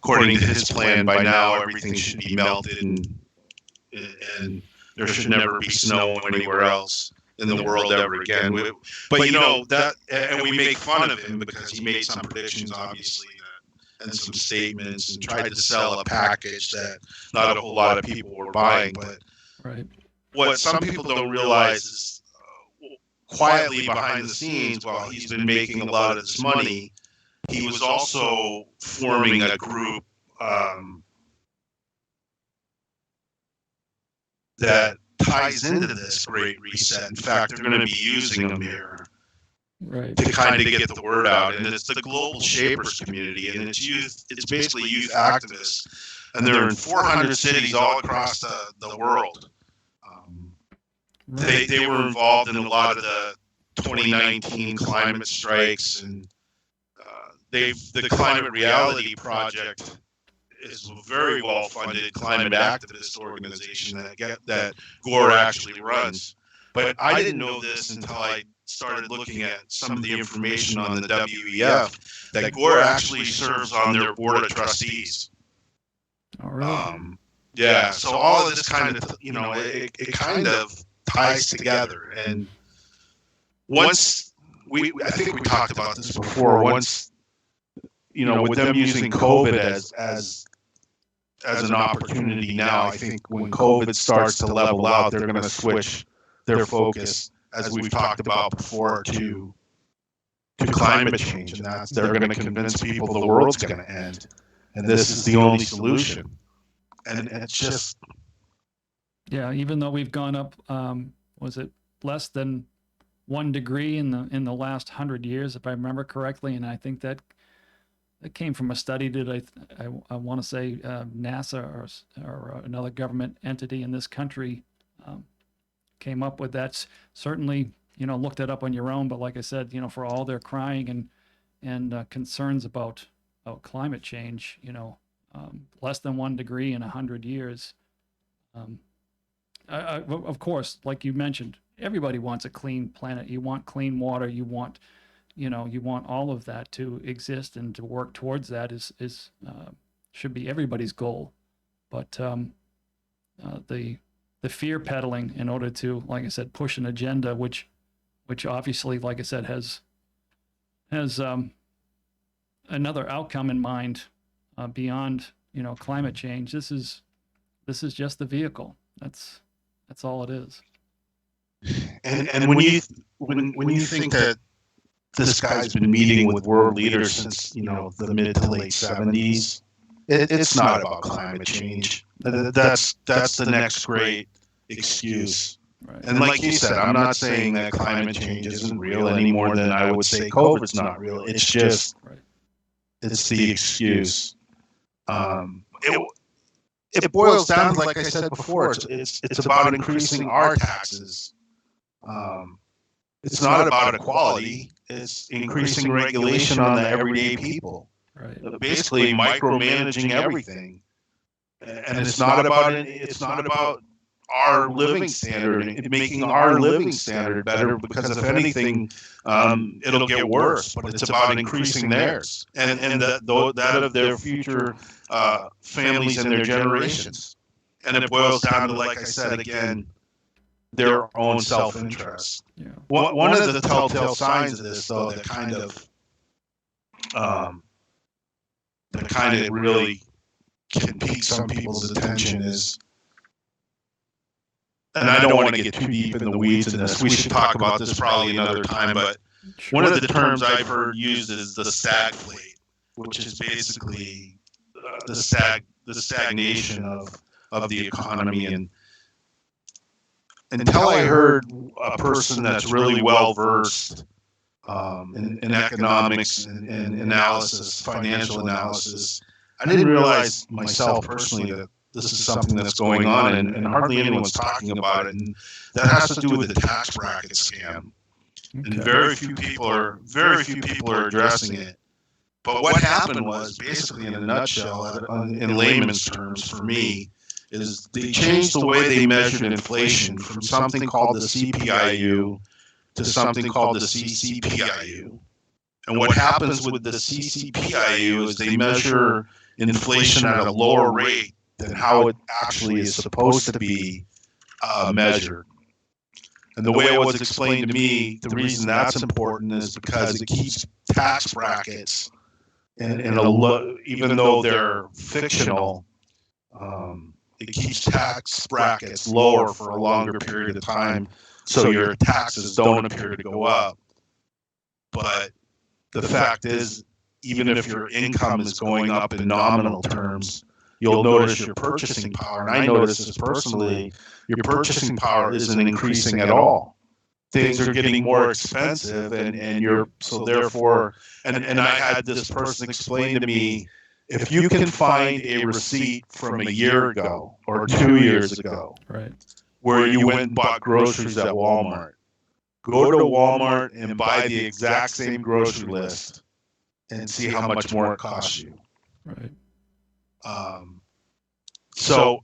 According to his plan, by now everything should be melted and there should never be snow anywhere else in the world ever again. But that, and we make fun of him because he made some predictions, obviously, and some statements, and tried to sell a package that not a whole lot of people were buying. But Right. what some people don't realize is quietly behind the scenes, while he's been making a lot of this money, he was also forming a group that ties into this Great Reset. In fact, they're going to be using them here Right. to kind of get the word out. And it's the Global Shapers community, and it's youth. It's basically youth activists, and they're in 400 cities all across the world. Right. They were involved in a lot of the 2019 climate strikes, and the Climate Reality Project is a very well-funded climate activist organization that Gore actually runs. But I didn't know this until I started looking at some of the information on the WEF, that Gore actually serves on their board of trustees. Oh, really? Yeah, so all of this kind of, it kind of ties together. And once I think we talked about this before, once, with them using COVID as an opportunity now, I think when COVID starts to level out, they're going to switch their focus, as we've talked about before, to climate change, and they're going to convince people the world's going to end, and this is the only solution. And it's just, Yeah. Even though we've gone up, was it less than 1 degree in the last 100 years, if I remember correctly, and I think that came from a study that I want to say NASA or another government entity in this country came up with that. Certainly, looked it up on your own. But like I said, for all their crying and concerns about climate change, less than 1 degree in 100 years. Of course, like you mentioned, everybody wants a clean planet. You want clean water. You want all of that to exist, and to work towards that is should be everybody's goal. But the fear peddling in order to, like I said, push an agenda, which obviously, like I said, has another outcome in mind beyond climate change. This is just the vehicle. That's all it is. and when you think that this guy's been meeting with world leaders since the mid to late 70s, it's not about climate change. That's the next great excuse. Right. And like you said, I'm not saying that climate change isn't real any more than I would say COVID's not real. It's just, Right. it's the excuse. It boils down to, like I said before, it's about increasing our taxes. It's not about equality. It's increasing regulation on the everyday people. Right. Basically micromanaging everything. And it's not about our living standard, making our living standard better, because if anything, it'll get worse. But it's about increasing theirs and that of their future families and their generations. And it boils down to, like I said again, their own self-interest. Yeah. One of the telltale signs of this, though, that kind of really can pique some people's attention is, and I don't want to get too deep in the weeds in this. We should talk about this probably another time. But Sure. one of the terms I've heard used is the stagflate, which is basically the stagnation of the economy. And until I heard a person that's really well versed in economics and analysis, financial analysis, I didn't realize myself personally that this is something that's going on, and hardly anyone's talking about it. And that has to do with the tax bracket scam. And Okay. very few people are addressing it. But what happened was, basically, in a nutshell, in layman's terms, for me, is they changed the way they measured inflation from something called the CPIU to something called the CCPIU. And what happens with the CCPIU is they measure inflation at a lower rate than how it actually is supposed to be measured. And the way it was explained to me, the reason that's important is because it keeps tax brackets, even though they're fictional, it keeps tax brackets lower for a longer period of time, so your taxes don't appear to go up. But the fact is, even if your income is going up in nominal terms, you'll notice your purchasing power, and I notice this personally, your purchasing power isn't increasing at all. Things are getting more expensive, and you're, so therefore, and I had this person explain to me, if you can find a receipt from a year ago or 2 years ago, Right. where you went and bought groceries at Walmart, go to Walmart and buy the exact same grocery list and see how much more it costs you. Right. So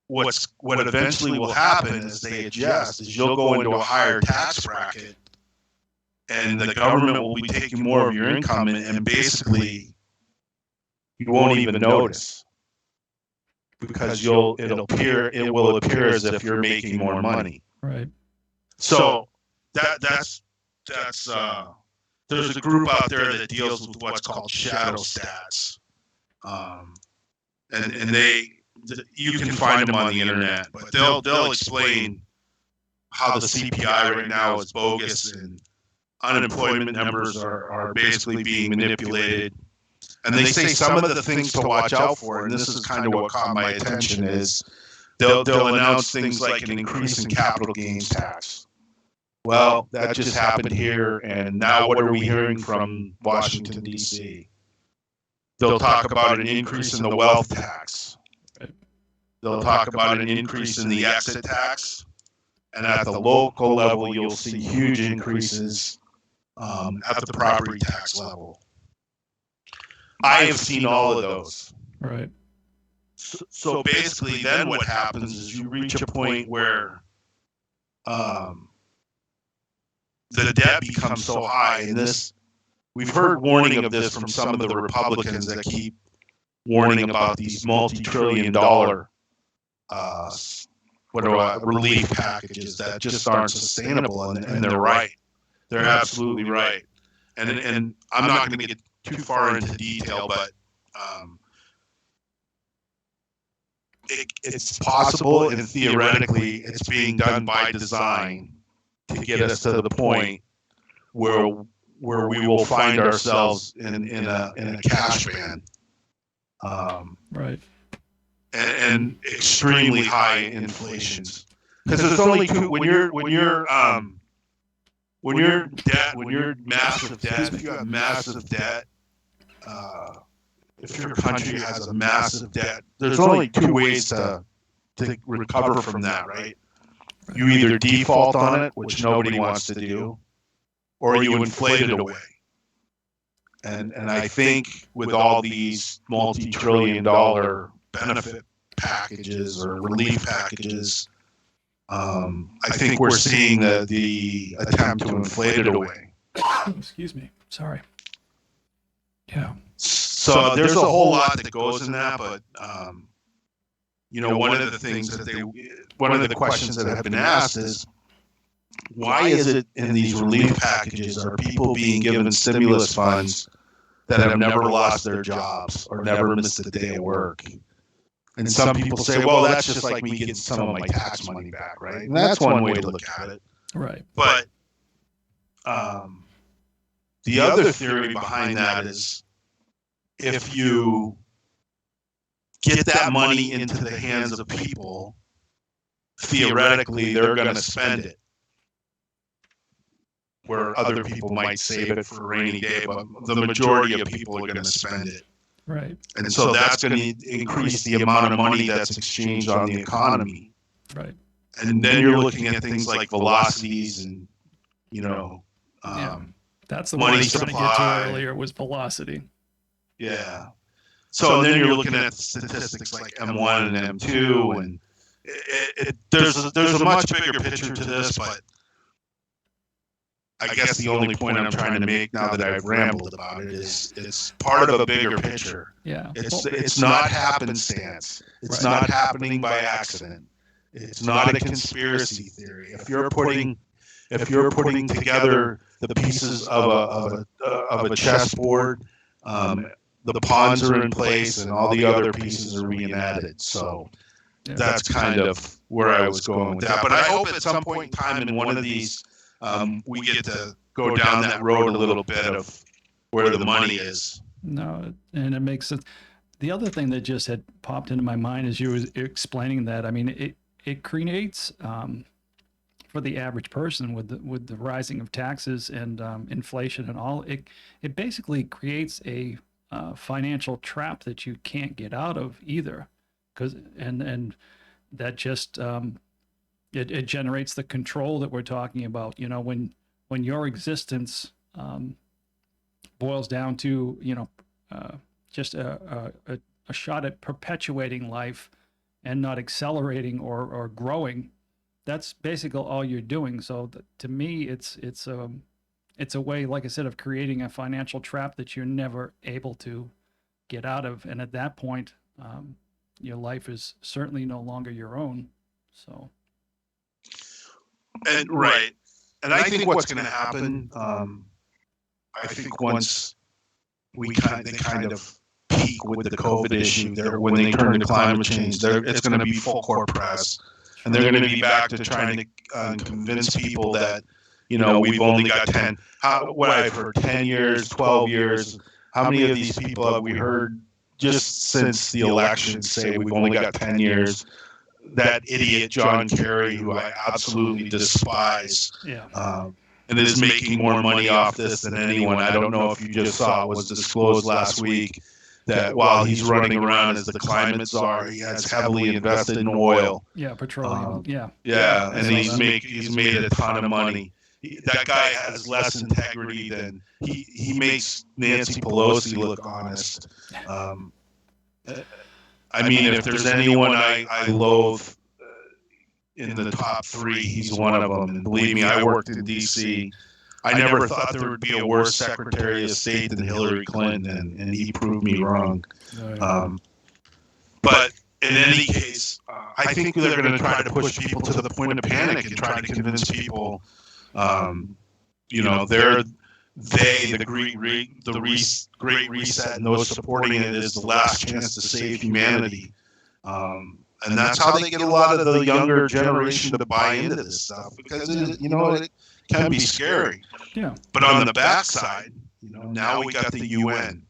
what eventually will happen is they adjust, is you'll go into a higher tax bracket, and the government will be taking more of your income, and basically you won't even notice, because it will appear as if you're making more money. Right. So that's there's a group out there that deals with what's called shadow stats, and you can find them on the internet, but they'll explain how the CPI right now is bogus and unemployment numbers are basically being manipulated. And they say some of the things to watch out for, and this is kind of what caught my attention, is they'll announce things like an increase in capital gains tax. Well, that just happened here, and now what are we hearing from Washington, D.C.? They'll talk about an increase in the wealth tax. They'll talk about an increase in the exit tax. And at the local level, you'll see huge increases at the property tax level. I have seen all of those. Right. So basically, then what happens is you reach a point where the debt becomes so high, and we've heard warning of this from some of the Republicans that keep warning about these multi-trillion-dollar relief packages that just aren't sustainable, and they're right. They're absolutely right. And I'm not going to get too far into detail, but it's possible, and theoretically it's being done by design to get us to the point where we will find ourselves in a cash ban, Right. and extremely high inflations, because there's only two. When you're massive debt, if you have massive debt, if your country has a massive debt, there's only two ways to recover from that, right? You either default on it, which nobody wants to do, or you inflate it away. And I think with all these multi-trillion-dollar benefit packages or relief packages, I think we're seeing the attempt to inflate it away. Excuse me. Sorry. Yeah. So there's a whole lot that goes in that, but one of the questions that have been asked is, why is it in these relief packages are people being given stimulus funds that have never lost their jobs or never missed a day of work? And some people say, well, that's just like me getting some of my tax money back, right? And that's one way to look at it. Right. But the other theory behind that is, if you get that money into the hands of people, theoretically they're going to spend it, where other people might save it for a rainy day, but the majority of people are going to spend it. Right. And so that's going to increase the amount of money that's exchanged on the economy. Right. And then you're looking at things like velocities and, Yeah. That's the money one I was trying to get to supply. earlier was velocity. Yeah. So and then you're looking at statistics like M1 and M2, and there's a much bigger picture to this, but I guess the only point I'm trying to make now that I've rambled about it is it's part of a bigger picture. Yeah. It's not happenstance. It's not happening by accident. It's not a conspiracy theory. If you're putting together the pieces of a chessboard, the pawns are in place and all the other pieces are being added. So that's kind of where I was going with that. But I hope at some point in time in one of these, we get to go down that road a little bit of where the money is. No, and it makes sense. The other thing that just had popped into my mind as you were explaining that, I mean, it creates for the average person with the rising of taxes and inflation and all, it basically creates a financial trap that you can't get out of either, because and that just it generates the control that we're talking about. You know, when your existence boils down to just a shot at perpetuating life and not accelerating or growing, that's basically all you're doing. So to me, it's a way, like I said, of creating a financial trap that you're never able to get out of. And at that point, your life is certainly no longer your own. So. And right. And I think what's going to happen, I think once they kind of peak with the COVID issue, when they turn to climate change, it's going to be full court press. And they're going to be back to trying to convince people that, we've only got 10 years, 12 years. How many of these people have we heard just since the election say we've only got 10 years? That idiot John Kerry, who I absolutely despise, and is making more money off this than anyone. I don't know if you just saw it was disclosed last week that while he's running around as the climate czar, he has heavily invested in oil. Yeah, petroleum. And he's made a ton of money. That guy has less integrity than he makes Nancy Pelosi look honest. I mean, if there's anyone I loathe in the top three, he's one of them. And believe me, I worked in D.C. I never thought there would be a worse Secretary of State than Hillary Clinton, and he proved me wrong. But in any case, I think they're going to try to push people to the point of panic and try to convince people, the Great Reset and those supporting it is the last chance to save humanity. And that's how they get a lot of the younger generation to buy into this stuff, because it can be scary. Yeah. But on the backside, now we got the UN.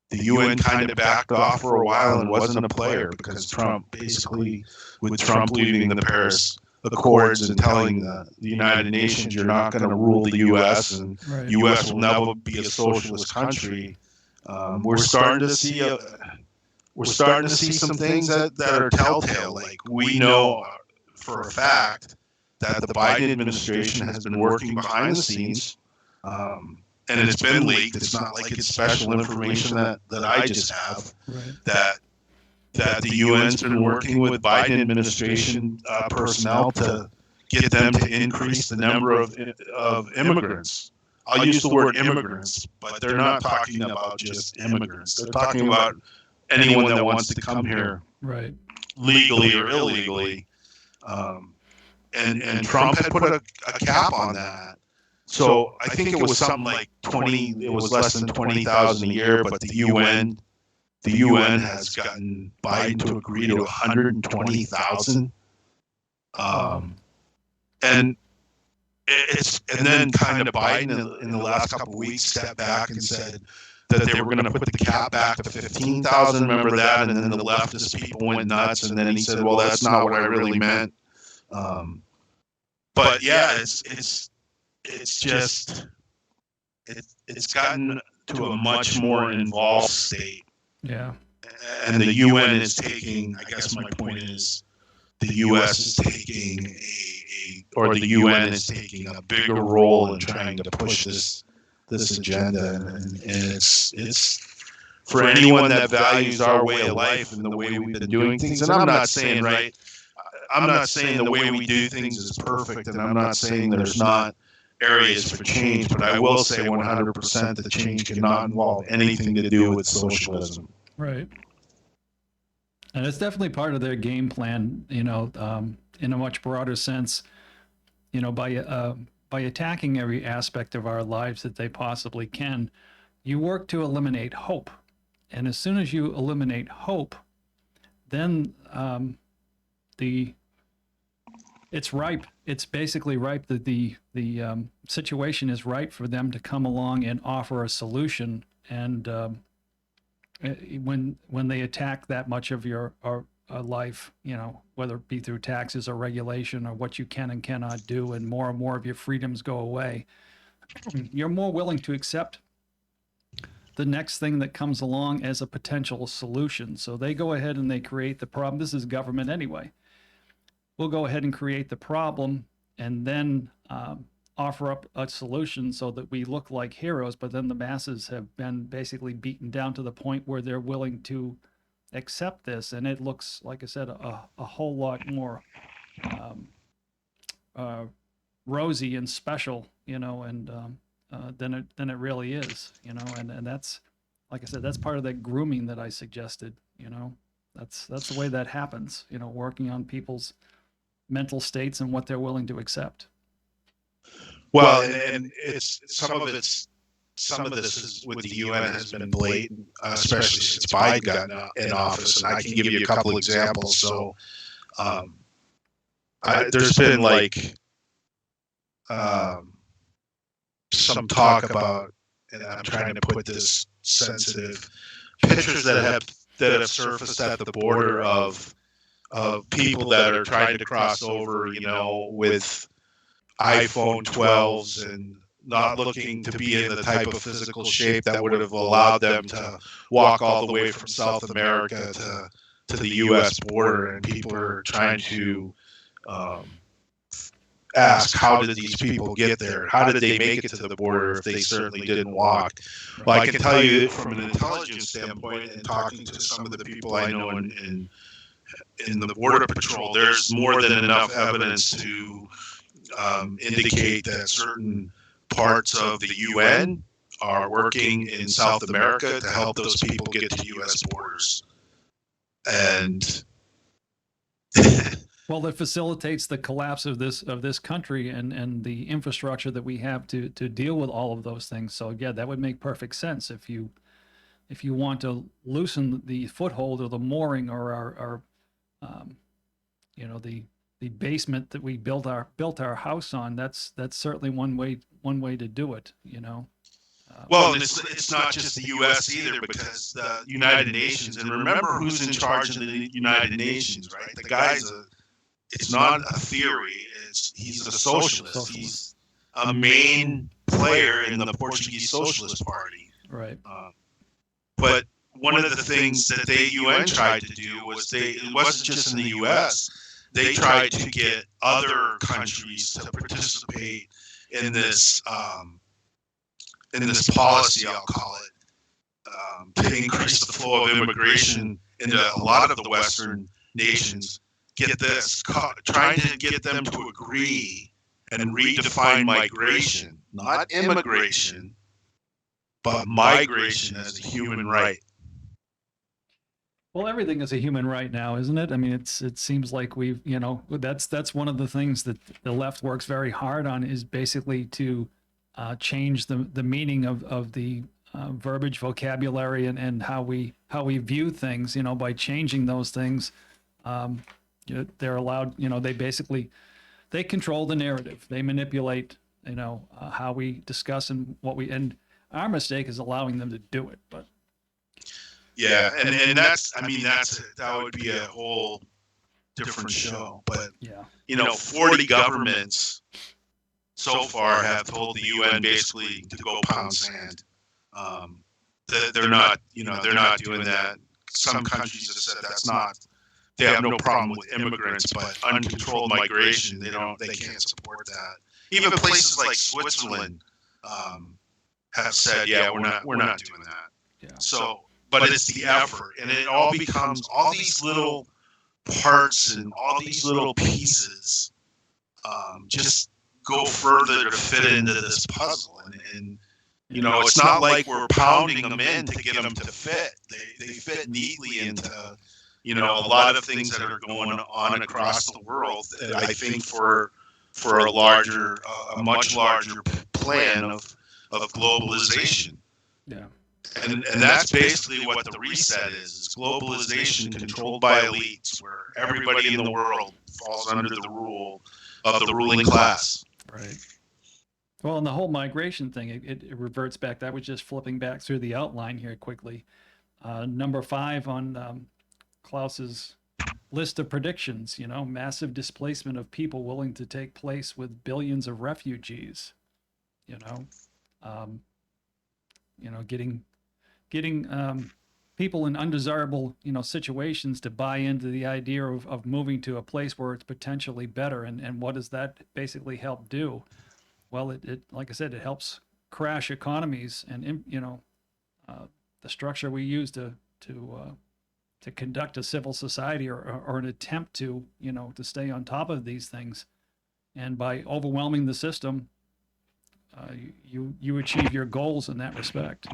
The UN kind of backed off for a while and wasn't a player because Trump, basically, with Trump leading the Paris Accords and telling the United Nations you're not going to rule the U.S. and U.S. will never be a socialist country. We're starting to see some things that are telltale. Like, we know for a fact that the Biden administration has been working behind the scenes, and it's been leaked. It's not like it's special information that I just have. That the UN's been working with Biden administration personnel to get them to increase the number of immigrants. I'll use the word immigrants, but they're not talking about just immigrants. They're talking about anyone that wants to come here, legally or illegally. And Trump had put a cap on that. So I think it was something like 20. It was less than 20,000 a year, but the UN has gotten Biden to agree to 120,000. And then kind of Biden in the last couple of weeks stepped back and said that they were going to put the cap back to 15,000. Remember that? And then the leftist people went nuts. And then he said, "Well, that's not what I really meant." But yeah, it's gotten to a much more involved state. Yeah. And the UN is taking, I guess my point is, the US is taking or the UN is taking a bigger role in trying to push this agenda, and it's for anyone that values our way of life and the way we've been doing things. And I'm not saying the way we do things is perfect, and I'm not saying there's not areas for change, but I will say 100% that change cannot involve anything to do with socialism. Right. And it's definitely part of their game plan, in a much broader sense, by attacking every aspect of our lives that they possibly can. You work to eliminate hope. And as soon as you eliminate hope, then it's ripe. It's basically ripe. The situation is ripe for them to come along and offer a solution. And when they attack that much of your life, whether it be through taxes or regulation or what you can and cannot do, and more of your freedoms go away, you're more willing to accept the next thing that comes along as a potential solution. So they go ahead and they create the problem. This is government anyway. We'll go ahead and create the problem and then offer up a solution so that we look like heroes. But then the masses have been basically beaten down to the point where they're willing to accept this. And it looks, like I said, a whole lot more rosy and special, than it really is, and that's, like I said, that's part of that grooming that I suggested. That's the way that happens. Working on people's mental states and what they're willing to accept. Well, and it's some of this is with the UN has been blatant, especially since Biden got in office, and I can give you a couple examples. So, there's been some talk about, and I'm trying to put this sensitive, pictures that have surfaced at the border of people that are trying to cross over, with iPhone 12s and not looking to be in the type of physical shape that would have allowed them to walk all the way from South America to the U.S. border, and people are trying to ask, how did these people get there? How did they make it to the border if they certainly didn't walk? Well, I can tell you from an intelligence standpoint, and talking to some of the people I know in the Border Patrol, there's more than enough evidence to indicate that certain parts of the UN are working in South America to help those people get to U.S. borders. And well, that facilitates the collapse of this country and the infrastructure that we have to deal with all of those things. So yeah, that would make perfect sense if you want to loosen the foothold or the mooring or our the basement that we built our house on. That's certainly one way to do it. Well, and it's not just the U.S. either, because the United Nations, and remember who's in charge of the United Nations, right? The guy's it's not a theory. He's a socialist. He's a main player in the Portuguese Socialist Party. Right. But one of the things that the UN tried to do was it wasn't just in the U.S. They tried to get other countries to participate in this policy, I'll call it, to increase the flow of immigration into a lot of the Western nations. Get this, trying to get them to agree and redefine migration, not immigration, but migration as a human right. Well, everything is a human right now, isn't it? I mean, it seems like we've, that's one of the things that the left works very hard on, is basically to change the meaning of the verbiage, vocabulary, and how we view things. By changing those things, they're allowed. They control the narrative. They manipulate. How we discuss and and our mistake is allowing them to do it. But yeah, and that would be a whole different show. But yeah, 40 governments so far have told the UN basically to go pound sand. they're not, they're not doing that. Some countries have said that's not. They have no problem with immigrants, but uncontrolled migration, they can't support that. Even places like Switzerland have said, yeah, we're not doing that. Yeah. So, but it's the effort, and it all becomes all these little parts and all these little pieces just go further to fit into this puzzle, and it's not like we're pounding them in to get them to fit. They fit neatly into a lot of things that are going on across the world. I think for a much larger plan of globalization. Yeah. And that's basically what the reset is globalization controlled by elites, where everybody in the world falls under the rule of the ruling class. Right. Well, and the whole migration thing, it reverts back. That was just flipping back through the outline here quickly. Number 5 on Klaus's list of predictions, massive displacement of people willing to take place with billions of refugees, getting people in undesirable, situations to buy into the idea of moving to a place where it's potentially better. And what does that basically help do? Well, it like I said, it helps crash economies, and the structure we use to conduct a civil society or an attempt to stay on top of these things, and by overwhelming the system, you achieve your goals in that respect.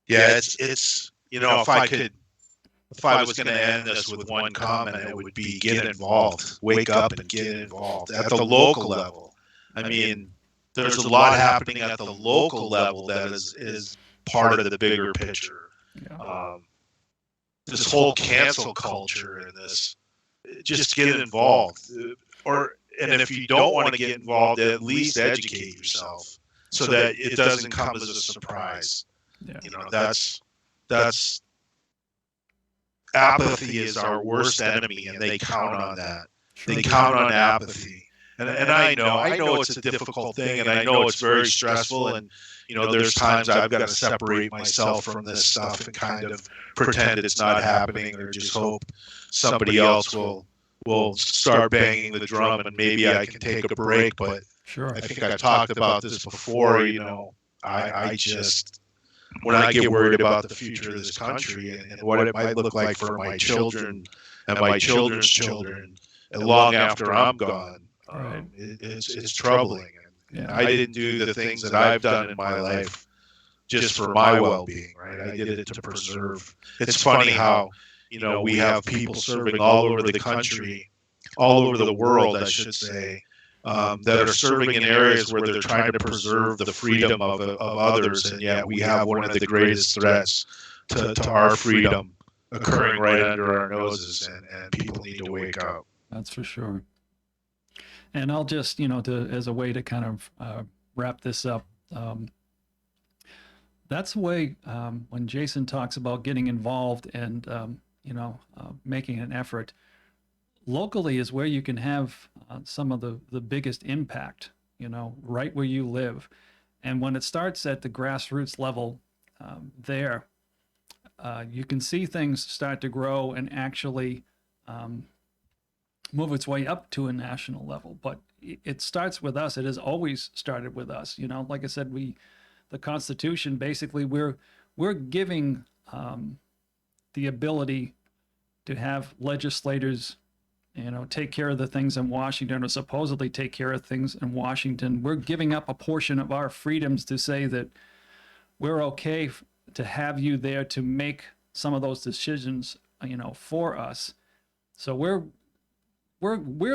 Yeah, it's if I was going to end this with one comment, it would be get involved, wake up and get involved at the local level. I mean, there's a lot happening at the local level that is part of the bigger picture. Yeah. This whole cancel culture and this, just get involved. And if you don't want to get involved, at least educate yourself so that it doesn't come as a surprise. Yeah. That's apathy is our worst enemy, and they count on that. They count on apathy. And I know it's a difficult thing, and I know it's very stressful, and there's times I've got to separate myself from this stuff and kind of pretend it's not happening, or just hope somebody else will start banging the drum and maybe I can take a break. But sure, I think I've talked about this before. I just, when I get worried about the future of this country and what it might look like for my children and my children's children, and long after I'm gone. Right. It's troubling. Yeah. I didn't do the things that I've done in my life just for my well-being, right? I did it to preserve. It's funny how, we have people serving all over the country, all over the world, I should say, that are serving in areas where they're trying to preserve the freedom of others, and yet we have one of the greatest threats to our freedom occurring right under our noses, and people need to wake up. That's for sure. And I'll just, as a way to kind of wrap this up, that's the way when Jason talks about getting involved and, making an effort, locally is where you can have some of the biggest impact, right where you live. And when it starts at the grassroots level there, you can see things start to grow and actually move its way up to a national level. But it starts with us. It has always started with us. Like I said, the Constitution, basically we're giving the ability to have legislators, take care of the things in Washington, or supposedly take care of things in Washington. We're giving up a portion of our freedoms to say that we're okay to have you there to make some of those decisions, for us. So we're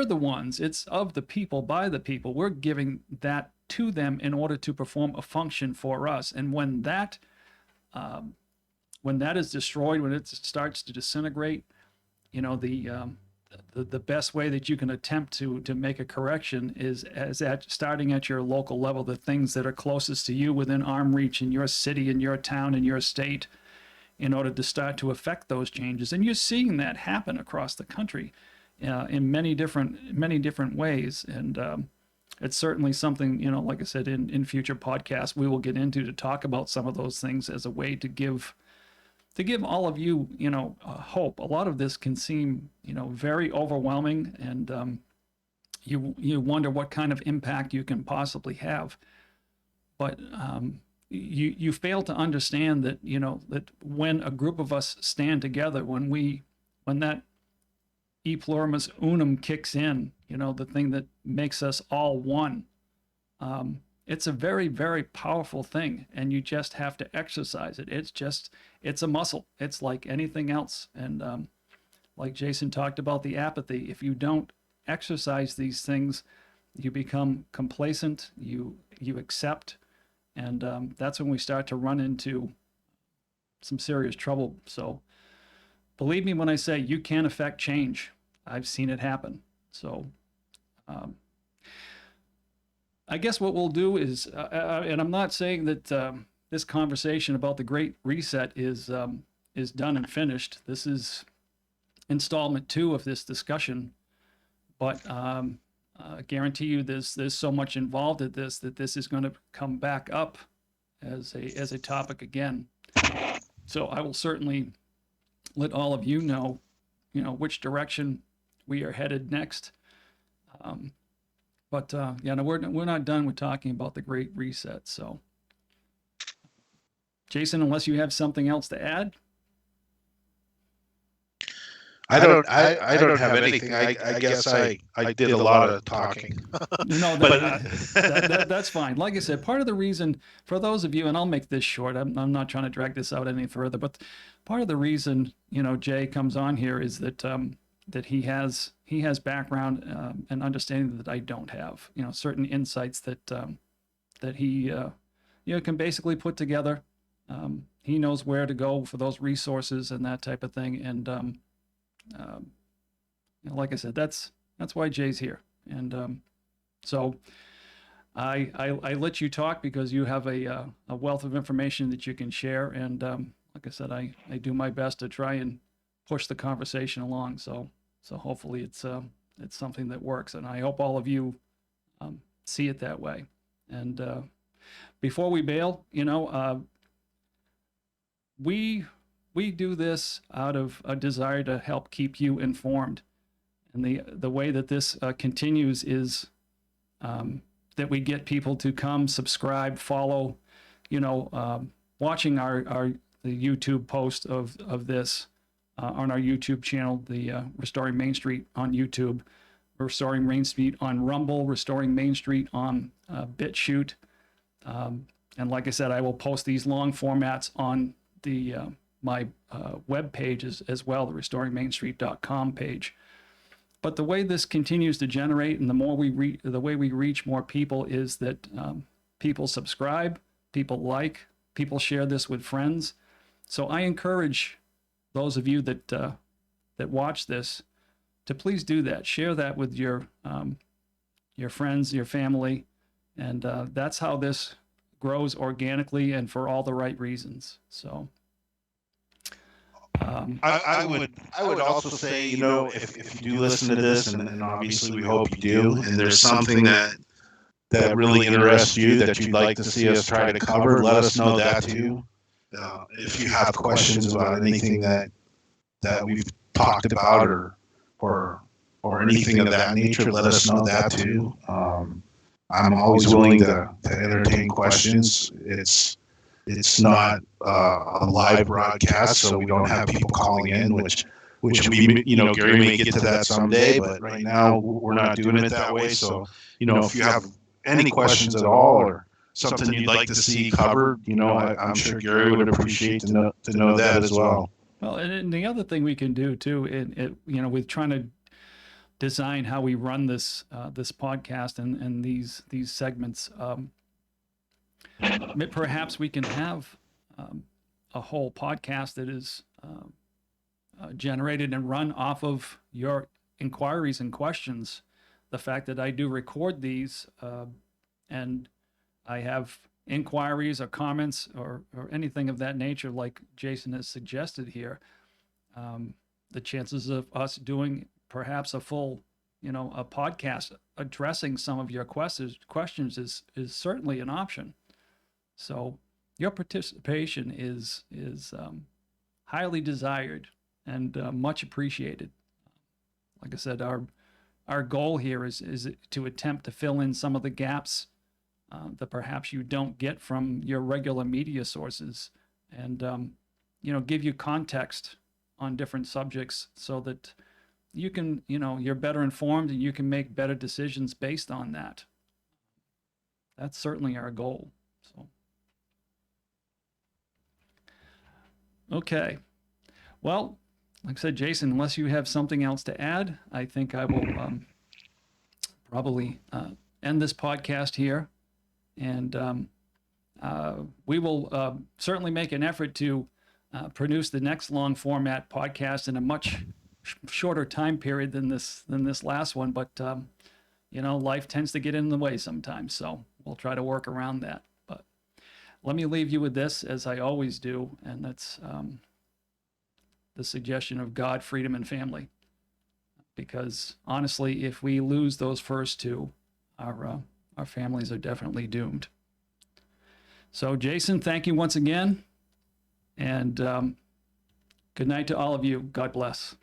the ones. It's of the people, by the people. We're giving that to them in order to perform a function for us. And when that is destroyed, when it starts to disintegrate, the best way that you can attempt to make a correction is starting at your local level, the things that are closest to you within arm reach in your city, in your town, in your state, in order to start to affect those changes. And you're seeing that happen across the country in many different ways. And it's certainly something, you know, like I said, in future podcasts, we will get into to talk about some of those things as a way to give all of you, you know, hope. A lot of this can seem, you know, very overwhelming, and you wonder what kind of impact you can possibly have. But you fail to understand that, you know, that when a group of us stand together, when that e plurimis unum kicks in, you know, the thing that makes us all one, it's a very, very powerful thing, and you just have to exercise it. It's a muscle. It's like anything else. And like Jason talked about the apathy, if you don't exercise these things, you become complacent, you accept, and that's when we start to run into some serious trouble. So believe me when I say you can affect change. I've seen it happen. So I guess what we'll do is, and I'm not saying that this conversation about the Great Reset is done and finished. This is installment 2 of this discussion, but I guarantee you there's so much involved in this that this is going to come back up as a topic again. So I will certainly let all of you know which direction we are headed next. But yeah, no, we're not done with talking about the Great Reset. So, Jason, unless you have something else to add. I don't have anything. I guess I did a lot of talking. No, that's fine. Like I said, part of the reason for those of you, and I'll make this short, I'm not trying to drag this out any further, but part of the reason, you know, Jay comes on here is that that he has background and understanding that I don't have, you know, certain insights that that he you know, can basically put together. He knows where to go for those resources and that type of thing. And you know, like I said, that's why Jay's here. And so I let you talk because you have a wealth of information that you can share. And like I said, I do my best to try and push the conversation along. So hopefully it's something that works, and I hope all of you see it that way. And before we bail, you know, we do this out of a desire to help keep you informed. And the way that this continues is that we get people to come, subscribe, follow, you know, watching the YouTube post of this on our YouTube channel, the Restoring Main Street on YouTube, Restoring Main Street on Rumble, Restoring Main Street on BitChute. And like I said, I will post these long formats on the my web pages as well, the restoringmainstreet.com page. But the way this continues to generate, and the more the way we reach more people, is that people subscribe, people like, people share this with friends. So I encourage those of you that that watch this to please do that. Share that with your friends, your family, and that's how this grows organically and for all the right reasons. So. I would also say, you know, if you do listen to this, and obviously we hope you do, and there's something that really interests you that you'd like to see us try to cover, let us know that too. If you have questions about anything that we've talked about or anything of that nature, let us know that too. I'm always willing to entertain questions. It's not a live broadcast, so we don't have people calling in, which we, you know, Gary may get to that someday, but right now we're not doing it that way. So, you know, if you have any questions at all or something you'd like to see covered, you know, I'm sure Gary would appreciate to know that as well. Well, and the other thing we can do too, you know, with trying to design how we run this this podcast and these segments, perhaps we can have a whole podcast that is generated and run off of your inquiries and questions. The fact that I do record these and I have inquiries or comments or anything of that nature, like Jason has suggested here, the chances of us doing perhaps a full a podcast addressing some of your questions is certainly an option. So your participation is highly desired and much appreciated. Like I said, our goal here is to attempt to fill in some of the gaps that perhaps you don't get from your regular media sources, and give you context on different subjects so that you can, you're better informed and you can make better decisions based on that. That's certainly our goal. So, okay. Well, like I said, Jason, unless you have something else to add, I think I will probably end this podcast here. And we will certainly make an effort to produce the next long format podcast in a much shorter time period than this last one. But, life tends to get in the way sometimes. So we'll try to work around that. But let me leave you with this, as I always do. And that's the suggestion of God, freedom, and family. Because honestly, if we lose those first two, our families are definitely doomed. So, Jason, thank you once again. And good night to all of you. God bless.